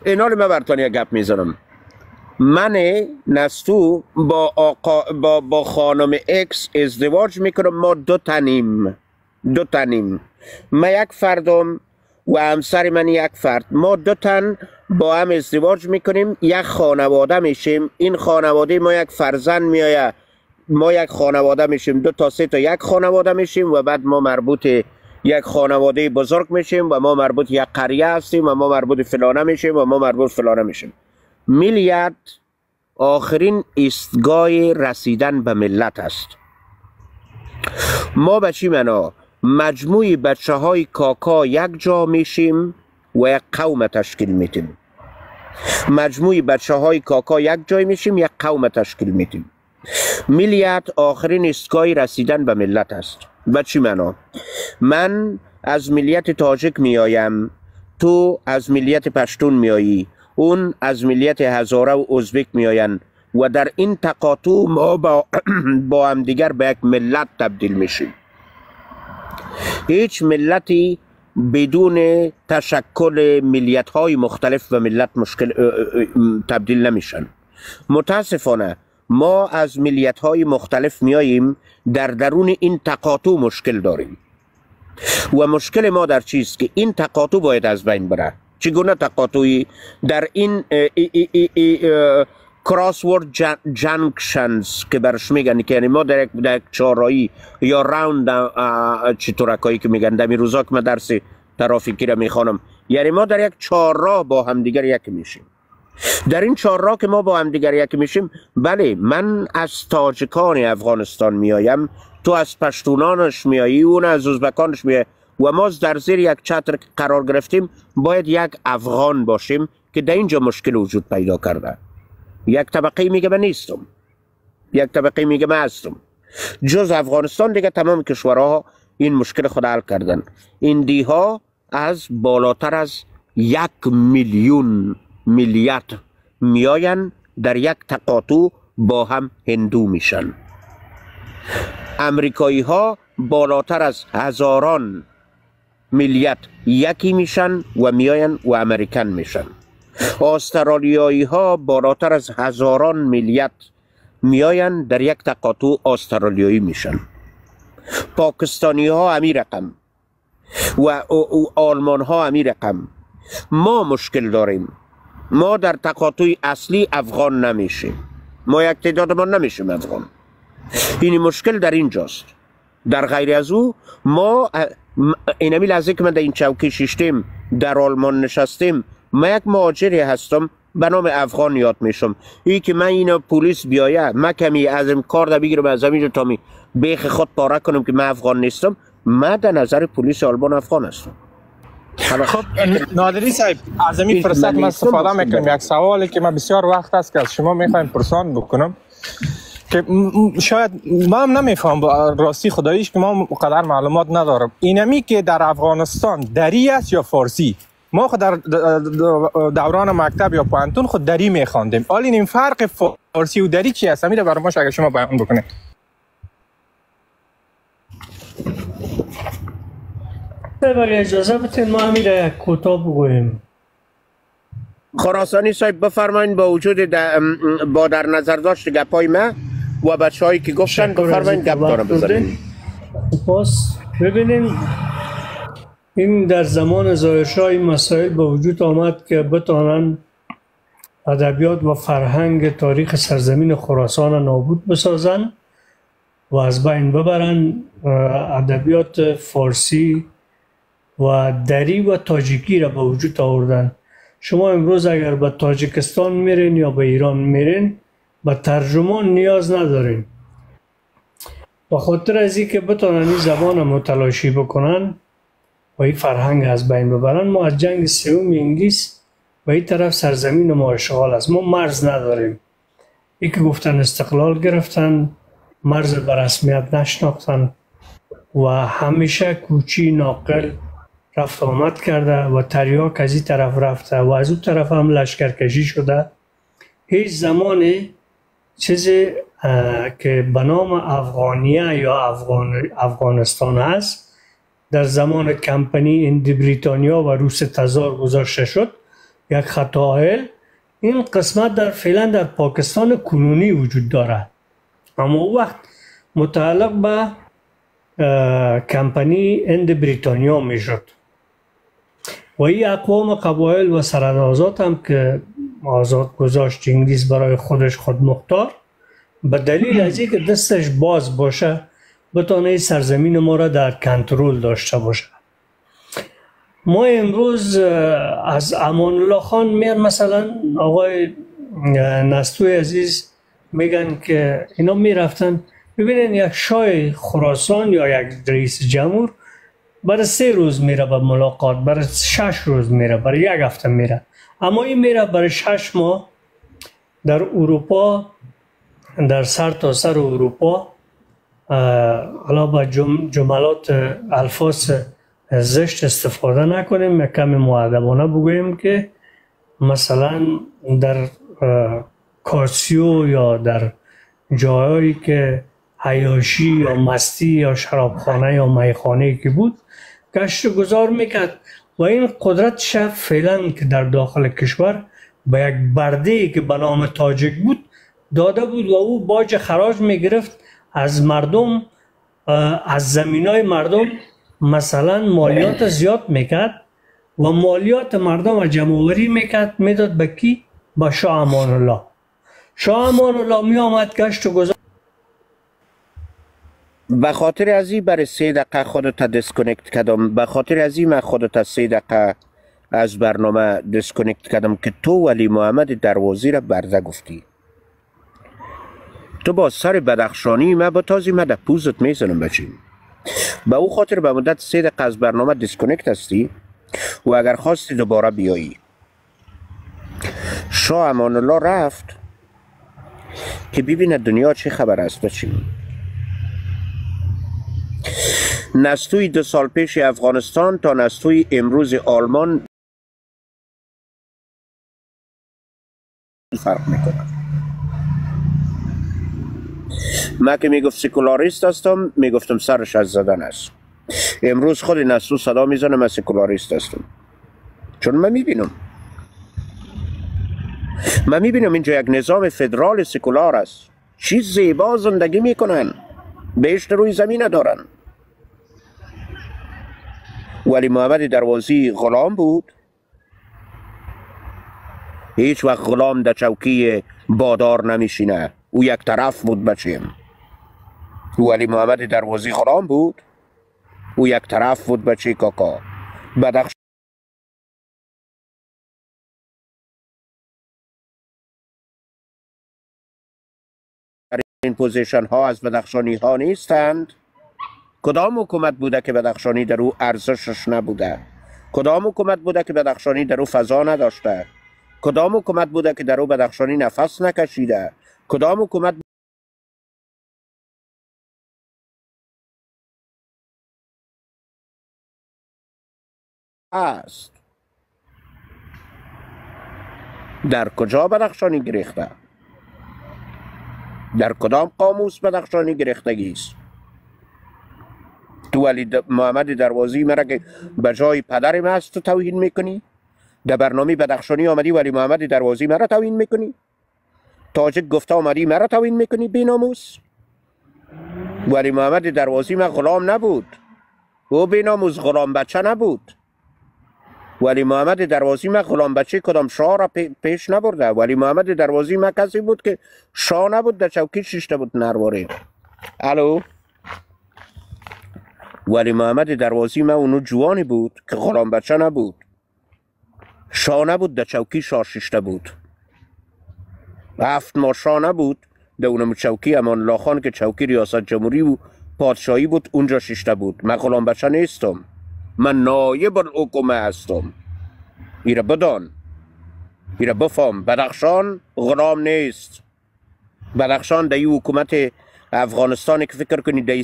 اینا رو من براتون یک گپ میزنم. من نستو با خانم اکس ازدواج میکنم، ما دو تنیم. من یک فردم و همسر من یک فرد، ما دو تن با هم ازدواج میکنیم، یک خانواده میشیم. این خانواده ما یک فرزند میآید، ما یک خانواده میشیم، 2 تا 3 تا یک خانواده میشیم و بعد ما مربوط یک خانواده بزرگ میشیم و ما مربوط یک قریه هستیم و ما مربوط فلانه میشیم و ما مربوط فلانه میشیم. ملیت آخرین ایستگاه رسیدن به ملت است. ما به چی معنا؟ مجموعی بچه های کاکا یک جا میشیم و یک قوم تشکیل میتیم. مجموعی بچه های کاکا یک جای میشیم، یک قوم تشکیل میتیم. ملیت آخرین ایستگاه رسیدن به ملت است. به چی معنا؟ من از ملیت تاجک میایم، تو از ملیت پشتون میایی، اون از ملیت هزاره و ازبک میآیند و در این تقاطع ما با هم دیگر به یک ملت تبدیل میشیم. هیچ ملتی بدون تشکل ملیت های مختلف و ملت تبدیل نمیشن. متاسفانه ما از ملیت های مختلف میاییم، در درون این تقاطع مشکل داریم و مشکل ما در چیست که این تقاطع باید از بین بره. چگونه تقاطعی؟ در این کراسورد جنکشنز که برش میگن، که یعنی ما در یک چهارراهی یا راوند چطورکایی که میگن، در روزا که من درس ترافیکی را میخوانم، یعنی ما در یک چهارراه با هم دیگر یک میشیم. در این چهارراه که ما با هم دیگر یک میشیم، بله من از تاجکان افغانستان میایم، تو از پشتونانش میایی، اون از ازبکانش میایی و ما در زیر یک چتر قرار گرفتیم. باید یک افغان باشیم که در اینجا مشکل وجود پیدا کرده. یک طبقه میگه من نیستم، یک طبقه میگه من هستم. جز افغانستان دیگه تمام کشورها این مشکل خود حل کردن. ایندی ها از بالاتر از 1 میلیون ملیت میاین، در یک تقاطع با هم هندو میشن. امریکایی ها بالاتر از هزاران ملیت یکی میشن و میاین و امریکن میشن. استرالیایی ها بالاتر از هزاران ملیت میاین، در یک تقاطع استرالیایی میشن. پاکستانی ها همین رقم و آلمان ها همین رقم. ما مشکل داریم، ما در تقاطع اصلی افغان نمیشیم، ما یک تعداد ما نمیشیم افغان. این مشکل در اینجاست. در غیر از او ما اینمی لحظه که من در این چوکی ششتیم در آلمان نشستیم، من یک مهاجری هستم به نام افغان یاد میشم. ای که من اینا پلیس بیایه، من کمی از این کار دا بگیرم از همینجا تا می بیخ خود پاره کنم که من افغان نیستم، من در نظر پلیس آلمان افغان هستم. خب نادری صاحب، از این فرصت من استفاده میکنم. یک سوالی که من بسیار وقت است که از شما میخوایم پرسان بکنم، که شاید ما هم نمیفهم راستی خداییش که ما قدر معلومات ندارم. اینمی که در افغانستان دری است یا فارسی؟ ما خود در دوران مکتب یا پانتون خود دری میخواندیم. حالا این فرق فارسی و دری چی است؟ همین برای ما اگه شما بیان بکنید. ولی اجازه بتین ما همین را یک کوتاه بگوییم. خراسانی صاحب بفرمایید، با وجود با در نظر داشت گپای ما و بچه هایی که گفتن بفرمایید گپ دارم بزنید. پس ببینیم این در زمان ظاهرشاه این مسائل به وجود آمد که بتانن ادبیات و فرهنگ تاریخ سرزمین خراسان نابود بسازن و از بین ببرن. ادبیات فارسی و دری و تاجیکی را به وجود آوردن. شما امروز اگر به تاجیکستان میرین یا به ایران میرین، به ترجمان نیاز ندارین. به خاطر از این که بتانن این زبان متلاشی بکنن و این فرهنگ از بین ببرن. ما از جنگ سوم انگلیس و این طرف سرزمین ما اشغال است. ما مرز نداریم. این که گفتن استقلال گرفتن، مرز به رسمیت نشناختن و همیشه کوچی ناقل رفت آمد کرده و تریاک از این طرف رفته و از اون طرف هم لشکرکشی شده. هیچ زمان چیزی که به نام افغانیه یا افغانستان هست در زمان کمپانی هند بریتانیا و روس تزار گذاشته شد، یک خطاهل. این قسمت در فعلا در پاکستان کنونی وجود داره، اما او وقت متعلق به کمپانی هند بریتانیا می شد و این اقوام قبایل و سرنازات هم که آزاد گذاشت انگلیس برای خودش خودمختار، به دلیل از اینکه دستش باز باشه بتونه سرزمین ما را در کنترل داشته باشه. ما امروز از امان الله خان مثلا آقای نستوی عزیز میگن که اینا میرفتن ببینن یک شاه خراسان یا یک رئیس جمهور برای 3 روز میره به ملاقات، برای 6 روز میره، برای 1 هفته میره، اما این میره برای 6 ماه در اروپا، در سر تا سر اروپا. حالا با جملات الفاظ زشت استفاده نکنیم، کمی مؤدبانه بگوییم که مثلا در کاسیو یا در جایی که عیاشی یا مستی یا شرابخانه یا میخانه که بود گشت گذار میکرد و این قدرتش فعلا که در داخل کشور به یک برده که به نام تاجک بود داده بود و او باج خراج میگرفت از مردم، از زمینای مردم مثلا مالیات زیاد میکرد و مالیات مردم را جمع‌آوری میکرد میداد به کی؟ به شاه امان الله. شاه امان الله می آمد گشت و گذار. به خاطر از این برای 3 دقیقه خودت دیسکونکت کردم، به خاطر از این من خودت 3 دقیقه از برنامه دیسکونکت کردم که تو ولی محمد دروازی را برده گفتی. تو با سر بدخشانی من با تازی من در پوزت میزنم بچیم. به او خاطر به مدت 3 دقیقه از برنامه دیسکونکت هستی و اگر خواستی دوباره بیایی. شاه امان الله رفت که ببینه دنیا چه خبر است بچیم. نستوی 2 سال پیش افغانستان تا نستوی امروز آلمان فرق میکنه. من که میگفت سکولاریست هستم میگفتم سرش از زدن است. امروز خود نستو صدا میزنه من سکولاریست هستم، چون من میبینم اینجا یک نظام فدرال سکولار است. چی زیبا زندگی میکنن، بهشت روی زمین دارن. ولی محمد دروازی غلام بود، هیچ وقت غلام در چوکی بادار نمیشینه، او یک طرف بود بچیم. ولی محمد دروازی غلام بود، او یک طرف بود بچه کاکا. بدخشان این پوزیشن ها از بدخشانی ها نیستند. کدام حکومت بوده که بدخشانی در او ارزشش نبوده؟ کدام حکومت بوده که بدخشانی در او فضا نداشته؟ کدام حکومت بوده که در او بدخشانی نفس نکشیده؟ کدام حکومت است؟ در کجا بدخشانی گریخته؟ در کدام قاموس بدخشانی گرفتگی است؟ تو ولی محمد دروازی مرا که به جای پدرم است توهین میکنی؟ در برنامه بدخشانی آمدی ولی محمد دروازی مرا توهین میکنی؟ تاجک گفته آمدی مرا توهین میکنی بیناموس؟ ولی محمد دروازی من غلام نبود، او بیناموس غلام بچه نبود. ولی محمد دروازی من غلام بچه کدام شاه را پیش نبرده. ولی محمد دروازی من کسی بود که شاه نبود در چوکی شیشته بود نرواره. الو. ولی محمد دروازی من اونو جوانی بود که غلام بچه نبود، شاه نبود در چوکی شاه شیشته بود. 7 ماه شاه نبود در اونم چوکی امان الله خان که چوکی ریاست جمهوری و پادشاهی بود اونجا شیشته بود. من غلام بچه نیستم، من نایب الحکومه هستم. ایره بدان، ایره بفهم. بدخشان غلام نیست. بدخشان در این حکومت افغانستان که فکر کنید در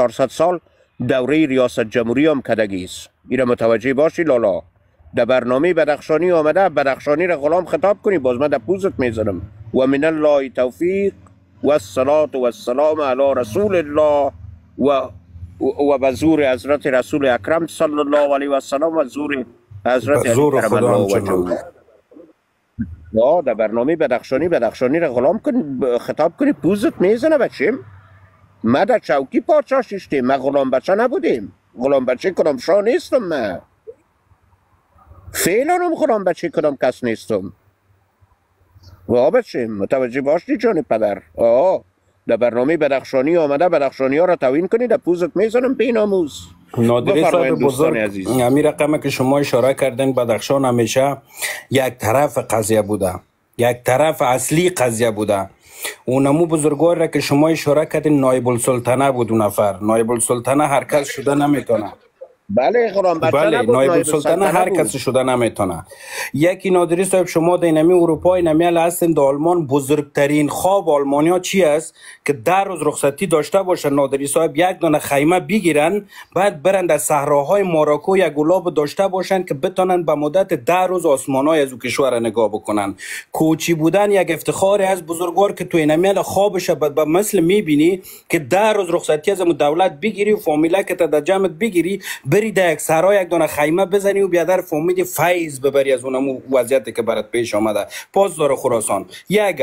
300-400 سال دوره ریاست جمهوری هم کدگی است. این متوجه باشی لالا. در برنامه بدخشانی آمده بدخشانی را غلام خطاب کنی، باز من در پوزت میزنم. و من الله توفیق و الصلاة و السلام علی رسول الله و بزور حضرت رسول اکرم صلی الله علیه و سلم و زور حضرت علی کرم الله وجهه. در برنامه بدخشانی را غلام کنی خطاب کنی، پوزت میزنه بچیم. ما در چوکی پادشاه شیشتیم، ما غلام بچه نبودیم. غلام بچه کدام شاه نیستم، من فعلا هم غلام بچه کدام کس نیستم. بچیم متوجه باشی جان پدر. در برنامه بدخشانی آمده بدخشانی ها را توهین کنی، در پوزت میزنم بیناموز. نادری صاحب بزرگ، همین رقمی که شما اشاره کردن بدخشان همیشه یک طرف قضیه بوده، یک طرف اصلی قضیه بوده. اونمو بزرگوار را که شما اشاره کردین نایب السلطنه بود. اون نفر نایب السلطنه هر کس شده نمیتونه. بله نایب السلطنه هر کس شده نمیتونه. یکی نادری صاحب شما در اینمی اروپا اینمی هستین در آلمان بزرگترین خواب آلمانیا چی است که 10 روز رخصتی داشته باشن نادری صاحب، یک دونه خیمه بگیرن بعد برن در صحراهای ماراکو یک گلاب داشته باشن که بتونن به مدت 10 روز آسمانای از او کشور نگاه بکنن. کوچی بودن یک افتخاری از بزرگوار که تو اینمی خوابش به مثل میبینی که 10 روز رخصتی از دولت بگیری و فامیلا که در جمعت بگیری بری در یک سرای یک دونه خیمه بزنی و بیادر فامید فیض ببری از اونم وضعیتی که برات پیش آمده. پاسدار خراسان یک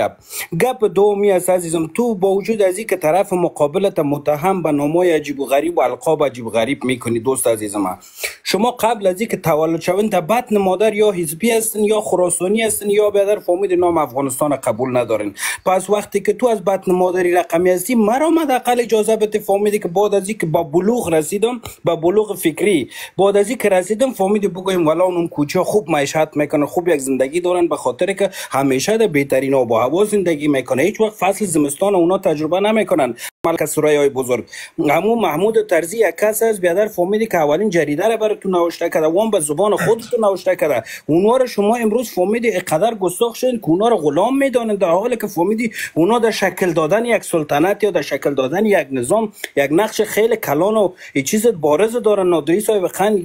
گپ دومی است عزیزم، تو با وجود از اینکه طرف مقابلت متهم به نامای عجیب و غریب و القاب عجیب و غریب میکنی دوست عزیزم، شما قبل از اینکه تولد شوین در بطن مادر یا حزبی هستین یا خراسانی هستین یا بیادر فامید نام افغانستان قبول ندارین. پس وقتی که تو از بطن مادری رقمی هستی مرا حداقل اجازه بده فامیدی که بعد از اینکه با بلوغ رسیدم، با بلوغ فکری بعد از اینکه رسیدم فامید بگویم والا اون کوچه خوب معیشت میکنه، خوب یک زندگی دارن به خاطر که همیشه در بهترین آب و هوا زندگی میکنه، هیچ وقت فصل زمستان اونا تجربه نمیکنن. ملک سرایای بزرگ همون محمود طرزی یک کس از بیادر فامیدی که اولین جریده را براتون نوشته کرده وان به زبان خودتون نوشته کرده، اونا رو شما امروز فامیدی اینقدر گستاخ شدین که اونا رو غلام میدونن، در حالی که فامیدی اونا در شکل دادن یک سلطنت یا در شکل دادن یک نظام یک نقش خیلی کلان و چیز بارز دارن. نادری صاحب خان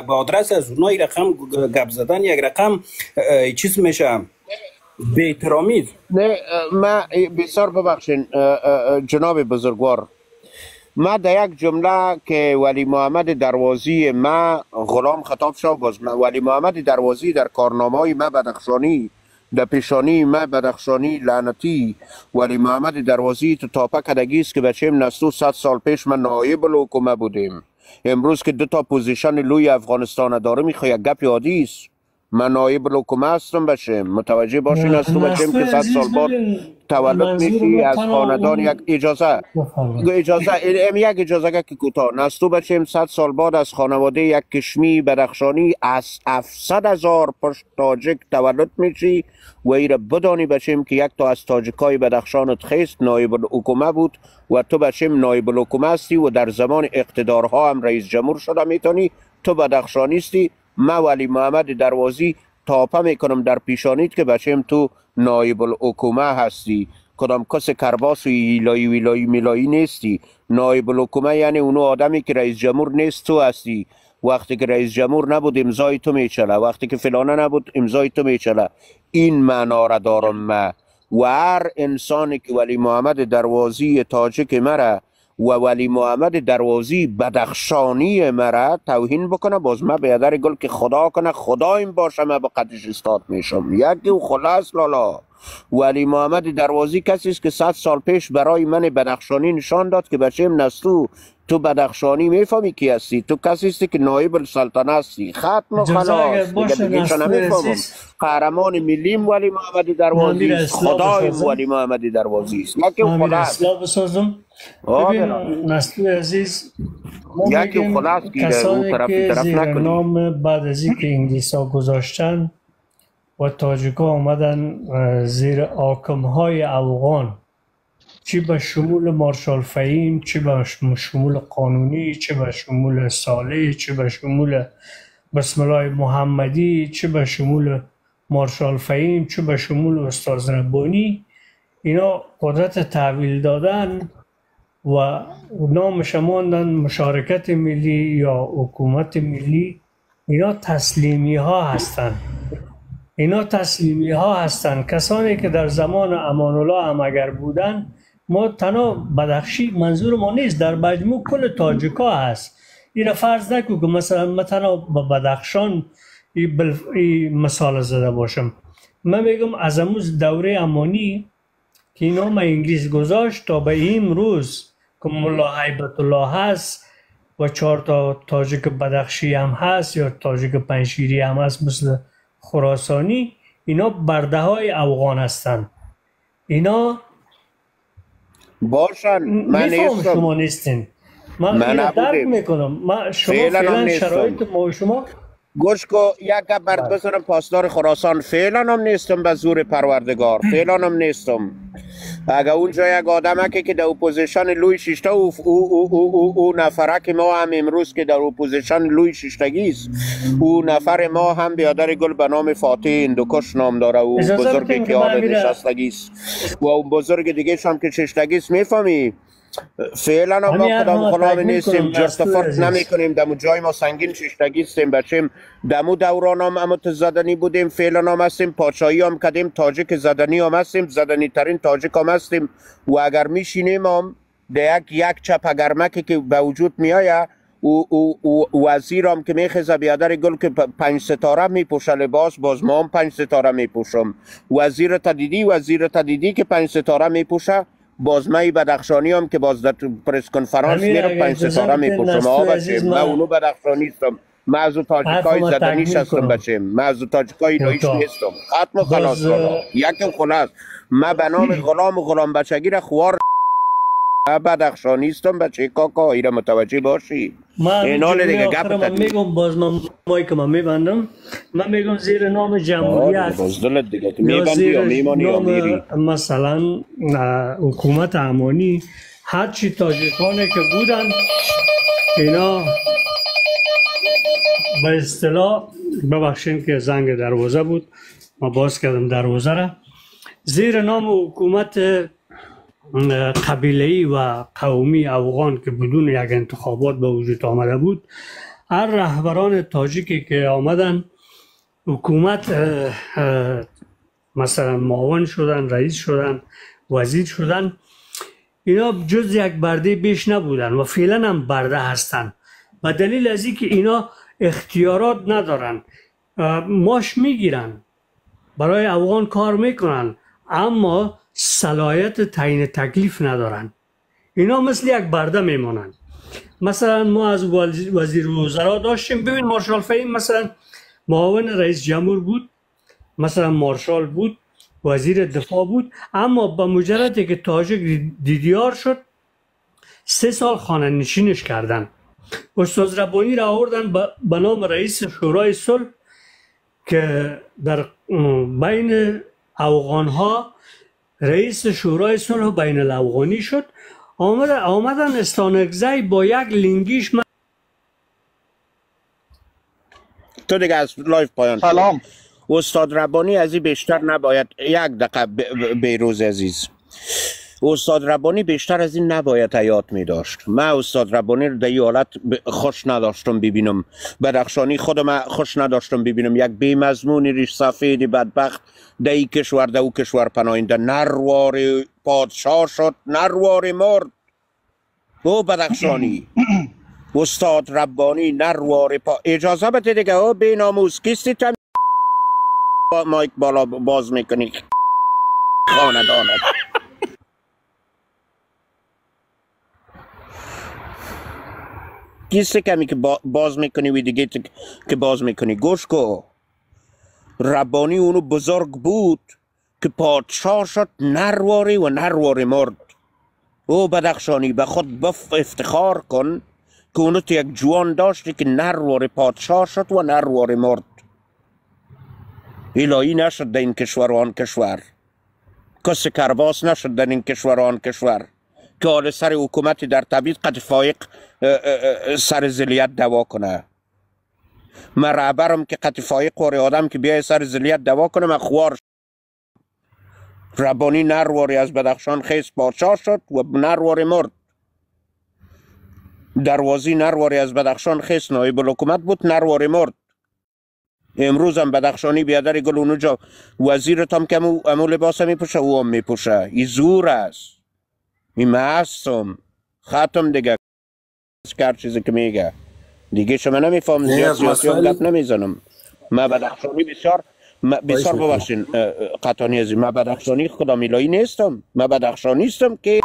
به آدرس از اونها یک رقم گپ زدن یک رقم چیز میشه به احترامی. نه ما بسیار ببخشین جناب بزرگوار، ما در یک جمله که ولی محمد دروازی ما غلام خطاب شد، باز ولی محمد دروازی در کارنامه های ما بدخشانی در پیشانی ما بدخشانی لعنتی ولی محمد دروازی تو تاپه کدگی است که بچیم نستو 100 سال پیش من نایب الحکومه بودیم. امروز که 2 پوزیشن لوی افغانستان داره میخواه یک گپ یادی است. من نایب الحکومه هستم بشیم، متوجه باشین از تو بچیم که 100 سال بعد تولد میشی از خاندان یک اجازه یک اجازه که کوتاه نستو بچیم 100 سال بعد از خانواده یک کشمی بدخشانی از 700,000 پشت تاجک تولد میشی و ایره بدانی بچیم که یک تا از تاجکای بدخشانت خیست نایب الحکومه بود و تو بچیم نایب الحکومه هستی و در زمان اقتدارها هم رئیس جمهور شده میتونی. تو بدخشانیستی، ما ولی محمد دروازی تاپه میکنم در پیشانیت که بچیم تو نایب الحکومه هستی، کدام کس کرباس و ویلایی میلایی نیستی. نایب الحکومه یعنی اونو آدمی که رئیس جمهور نیست تو هستی، وقتی که رئیس جمهور نبود امضای تو میچله، وقتی که فلانه نبود امضای تو میچله. این معنا را دارم ما و هر انسانی که ولی محمد دروازی تاجک مرا و ولی محمد دروازی بدخشانی مرا توهین بکنه، باز ما بیادر گل که خدا کنه خدا این باشه ما به قدش استاد میشم. یکی و خلاص لالا ولی محمد دروازی کسی است که 100 سال پیش برای من بدخشانی نشان داد که بچیم نستو تو بدخشانی میفهمی کی هستی، تو کسی هستی که نایب السلطنه هستی. ختم و خلاص دیگه نمیفهمم. قهرمان ملیم ولی محمد دروازی است، خدایم ولی محمد دروازی است. یکی و خلاص ببین نسل عزیز، یکی خلاص کسانی که زیر نام بعد از اینکه انگلیس ها گذاشتن و تاجیک ها آمدن زیر حاکم های افغان، چی به شمول مارشال فهیم، چی به شمول قانونی، چی به شمول صالح، چی به شمول بسم الله محمدی، چی به شمول مارشال فهیم، چی به شمول استاد ربانی، اینا قدرت تحویل دادن و نامش ماندن مشارکت ملی یا حکومت ملی. اینا تسلیمی ها هستند. اینا تسلیمی ها هستند. کسانی که در زمان امان الله هم اگر بودن، ما تنها بدخشی منظور ما نیست، در مجموع کل تاجیکا هست. این فرض نکن که مثلا من تنها با بدخشان ای مثال زده باشم. من میگم از اموز دوره امانی که اینا ما انگلیس گذاشت تا به این روز که ملا هیبت الله هست و 4 تا تاجیک بدخشی هم هست یا تاجیک پنشیری هم هست مثل خراسانی، اینا برده های افغان هستند. اینا باشن. من میفهم شما نیستین. من اینو درک میکنم. شما فعلا شرایط ما شما گوش کو یک برد بزنم پاسدار خراسان فعلا هم نیستم به زور پروردگار، فعلا هم نیستم. اگه اونجا یک آدمه که در اپوزیشن لوی شیشتا او نفره که ما هم امروز که در اپوزیشن لوی شیشتگی است، او نفر ما هم بیادر گل به نام فاتح اندوکش نام داره، او بزرگی که آل نشستگی است و اون بزرگ دیگه هم که شیشتگی است. میفهمی؟ فعلا هم ما کدام غلام نیستیم، جستفرد نمی کنیم، دمو جای ما سنگین شیشتگی استیم بچیم، دمو دوران هم امت زدنی بودیم، فعلا هم هستیم، پادشاهی هم کدیم، تاجیک زدنی هم هستیم، زدنی ترین تاجیک هم هستیم و اگر میشینیم هم ده یک چپ اگرمکی که به وجود میایه وزیر هم که میخیزه بیادر گل که 5 ستاره میپوشه لباس، باز ما هم 5 ستاره میپوشم. وزیر تدیدی که 5 ستاره میپوشه، باز من بدخشانی هم که باز در پرس کنفرانس میرم 5 ستاره میپوشم. من اونو بدخشانی هستم، من از تاجیکای زدنیش هستم بچیم، من از تاجیکای دایش نیستم. ختم خلاص یکم خلاص. من به نام غلام و غلام بچگی را خوار بدخشانی هستم بچه کاکا، ایره متوجه باشی. این حال دیگه گپ من میگم، باز من مایک من میبندم، من میگم زیر نام جمهوریت باز دلت دیگه تو میبندی یا میمانی یا میری. مثلا حکومت امانی هرچی تاجیکانی که بودن اینا به اصطلاح، ببخشید که زنگ دروازه بود ما باز کردم دروازه را، زیر نام حکومت قبیله‌ای و قومی افغان که بدون یک انتخابات به وجود آمده بود، هر رهبران تاجیکی که آمدن حکومت مثلا معاون شدن، رئیس شدن، وزیر شدن، اینا جز یک برده بیش نبودن و فعلا هم برده هستن. و دلیل از این که اینا اختیارات ندارن، ماش میگیرن، برای افغان کار میکنن، اما صلاحیت تعیین تکلیف ندارن. اینا مثل یک برده میمونن. مثلا ما از وزیر وزرا داشتیم، ببین مارشال فهیم مثلا معاون رئیس جمهور بود، مثلا مارشال بود، وزیر دفاع بود، اما با مجردی که تاجیک دیدیار شد 3 سال خانه نشینش کردن. استاد ربانی را آوردن به نام رئیس شورای صلح که در بین افغان ها رئیس شورای صلح بین الافغانی شد. آمدن استانکزی با یک لینگیش تو دیگه از لایف پایان. سلام. استاد ربانی از این بیشتر نباید، یک دقیقه بیروز عزیز، استاد ربانی بیشتر از این نباید حیات می داشت. من استاد ربانی رو در این حالت خوش نداشتم ببینم، بدخشانی خودم خوش نداشتم ببینم، یک بیمضمونی ریش سفیدی بدبخت در این کشور در او کشور پناهنده، نروار پادشاه شد، نروار مرد. او بدخشانی استاد ربانی نروار اجازه بده دیگه، او بی ناموز کیستی تا مایک بالا باز میکنی خاندانت. کیستی کمی که باز میکنی و دیگه که باز میکنی. گوش کو، ربانی اونو بزرگ بود که پادشاه شد، نرواری و نرواری مرد. او بدخشانی به خود افتخار کن که اونو تو یک جوان داشتی که نرواری پادشاه شد و نرواری مرد. الهی نشد در این کشور و آن کشور، کسی کرباس نشد در این کشور و آن کشور که حال سر حکومتی در تبعید قد فایق سر زلیت دوا کنه. من رهبرم که قد فایق واری آدم که بیای سر زلیت دوا کنه، من خوار. ربانی نرواری از بدخشان خیست پادشاه شد و نرواری مرد. دروازی نرواری از بدخشان خیست، نایب الحکومت بود، نرواری مرد. امروز هم بدخشانی بیادر گل اونجا وزیرت هم که امو لباس میپوشه او هم میپوشه. این زور است، این معصوم ختم دیگه. کار چیزی که میگه دیگه شما نمیفهم. زیاد سیاسی هم گپ نمیزنم. ما بدخشانی بسیار ببخشین قطانی ازی، ما بدخشانی خدا میلایی نیستم. ما بدخشانی نیستم که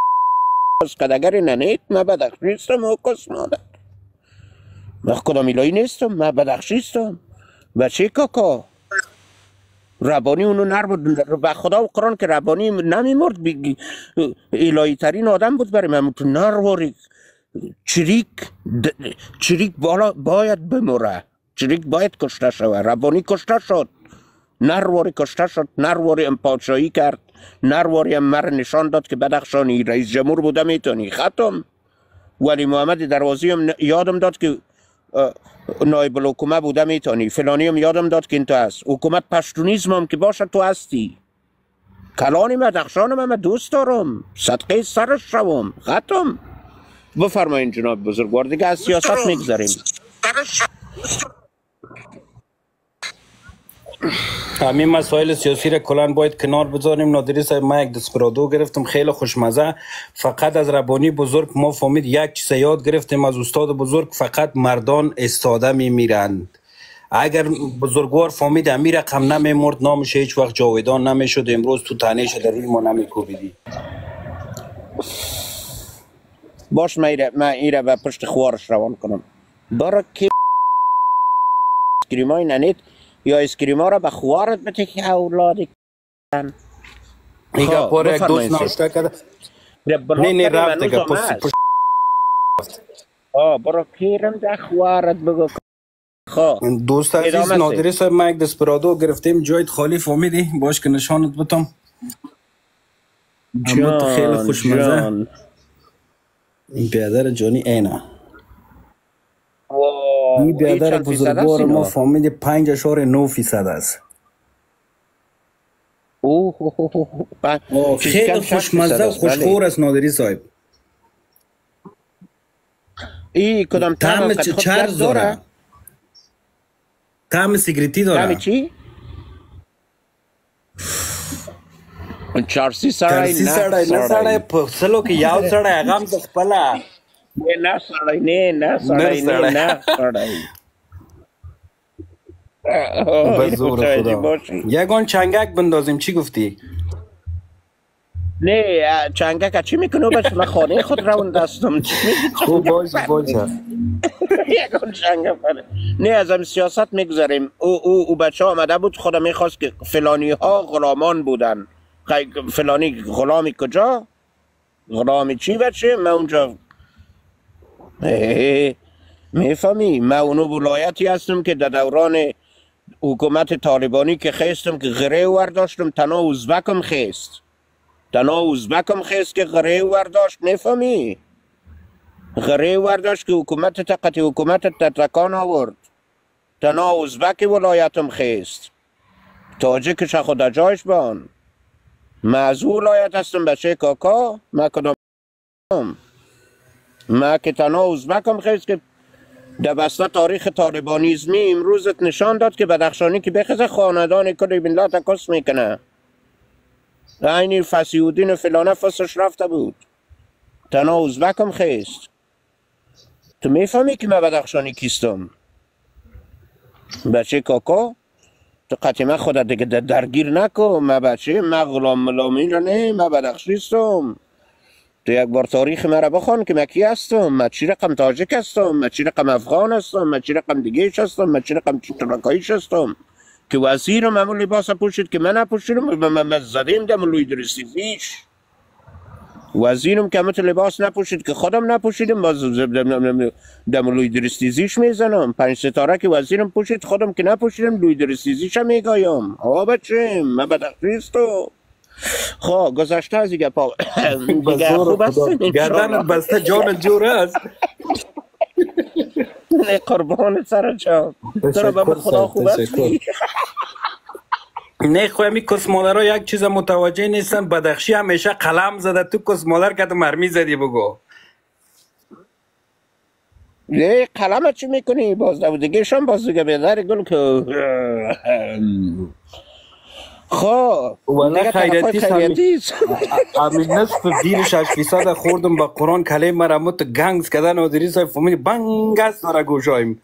از قدگر ننید. ما بدخشانی نیستم او کس مادر. ما خدا میلایی نیستم. ما بدخشی نیستم. بچه کاکا ربانی اونو نر بود. به خدا و قرآن که ربانی نمیمرد. الهی ترین آدم بود برای من. تو نرواری چریک بالا باید بمره. چریک باید کشته شوه. ربانی کشته شد، نرواری کشته شد. نرواری هم پادشاهی کرد. نرواری هم مر نشان داد که بدخشانی رئیس جمهور بوده میتونی. ختم. ولی محمد دروازی هم یادم داد که نایب الحکومت بوده میتونی. فلانی هم یادم داد که این تو هست. حکومت پشتونیزم هم که باشه تو هستی. کلانی بدخشانم من دوست دارم. صدقه سرش شوم. ختم. بفرمایین جناب بزرگوار، دیگه از سیاست میگذاریم. همین مسائل سیاسی را کلان باید کنار بذاریم. نادری صاحب من یک دسپرادو گرفتم خیلی خوشمزه. فقط از ربانی بزرگ ما فهمید یک چیز یاد گرفتیم از استاد بزرگ، فقط مردان استاده میمیرند. اگر بزرگوار فهمید امیر رقم نمیمرد نامش هیچ وقت جاویدان نمیشد. امروز تو تنیش در روی ما نمیکوبیدی. باش من ایره به پشت خوارش روان کنم. برای که اسکریمای ننید یا اسکریما را به خوارت بده که اولادی کن. ایگه پاره یک دوست ناشته کرده. نه رفت دیگه پشت برای کیرم ده خوارت بگو. دوست عزیز نادری صاحب من یک دسپرادو گرفتیم جایت خالی فهمیدی؟ باش که نشانت بتم. جان خیلی خوشمزه. این بیادر جانی اینه. این بیادر بزرگوار ما فهمید 5.9% است. خیلی خوشمزه و خوشخور است نادری صاحب. ای کدام طعم چرز داره؟ طعم سیگریتی داره. طعم چی؟ چارسی سړی نه سړی په سلو کې یو سړی هغه هم د خپله نه سړی نه سړی بزور خدا. یگان چنگک بندازیم. چی گفتی؟ نه چنگک چی میکنه؟ بچه من خانه خود روان دستم. خوب باشه یگان چنگک نه از هم سیاست میگذاریم. او بچه آمده بود خدا میخواست که فلانی ها غلامان بودن. فلانی غلامی کجا؟ غلامی چی بچه؟ من اونجا میفهمی؟ من اونو ولایتی هستم که در دوران حکومت طالبانی که خیستم که غره ورداشتم. تنها ازبکم خیست که غره ورداشت. نفهمی؟ غره ورداشت که حکومت تقتی حکومت تتکان آورد. تنها ازبک ولایتم خیست. تاجکش خود جایش بان. من از ولایت هستم بچه کاکا. من کدام من که تنها ازبکم خیست که در بسته تاریخ طالبانیزمی امروزت نشان داد که بدخشانی که بخزه خاندان کلی بلا تکس میکنه. اینی فسیودین فلانه فسش رفته بود. تنها ازبکم خیست. تو میفهمی که من بدخشانی کیستم بچه کاکا؟ تو قطعی خودت دیگه درگیر نکن. من بچه من غلام ملامی را نه. من بدخشیستم. تو یک بار تاریخ مرا بخوان که من کی هستم. من چی رقم تاجک هستم. من چی رقم افغان هستم. من چی رقم دیگهش هستم. من چی رقم ترکایش هستم که وزیرم همون لباس پوشید که من نپوشیدم. من زدیم دم لوی درستیزیش. وزیرم که همون لباس نپوشید که خودم نپوشیدم. باز دم لوی درستیزیش میزنم. 5 ستاره که وزیرم پوشید خودم که نپوشیدم لوی درستیزیش هم میگایم. بچه من بدخشیستم. خواه گذاشته از دیگه پا دیگه خوب است. گردنت بسته جان جور است. نه قربان سر جان. تو به خدا خوب است. نه خو همی کسمالرها یک چیز متوجه نیستن. بدخشی همیشه قلم زده. تو کسمالر که تو مرمی زدی بگو. یه قلم چی میکنی باز دیگه شم باز دیگه بیدر گل که خب والله دیگه طرفای خیرتی خیریتی همین نصف بیرش 8% خوردم با قرآن کلمه مرموت گنگز کدن نادری صاحب فهمید بنگ است داره گوشایم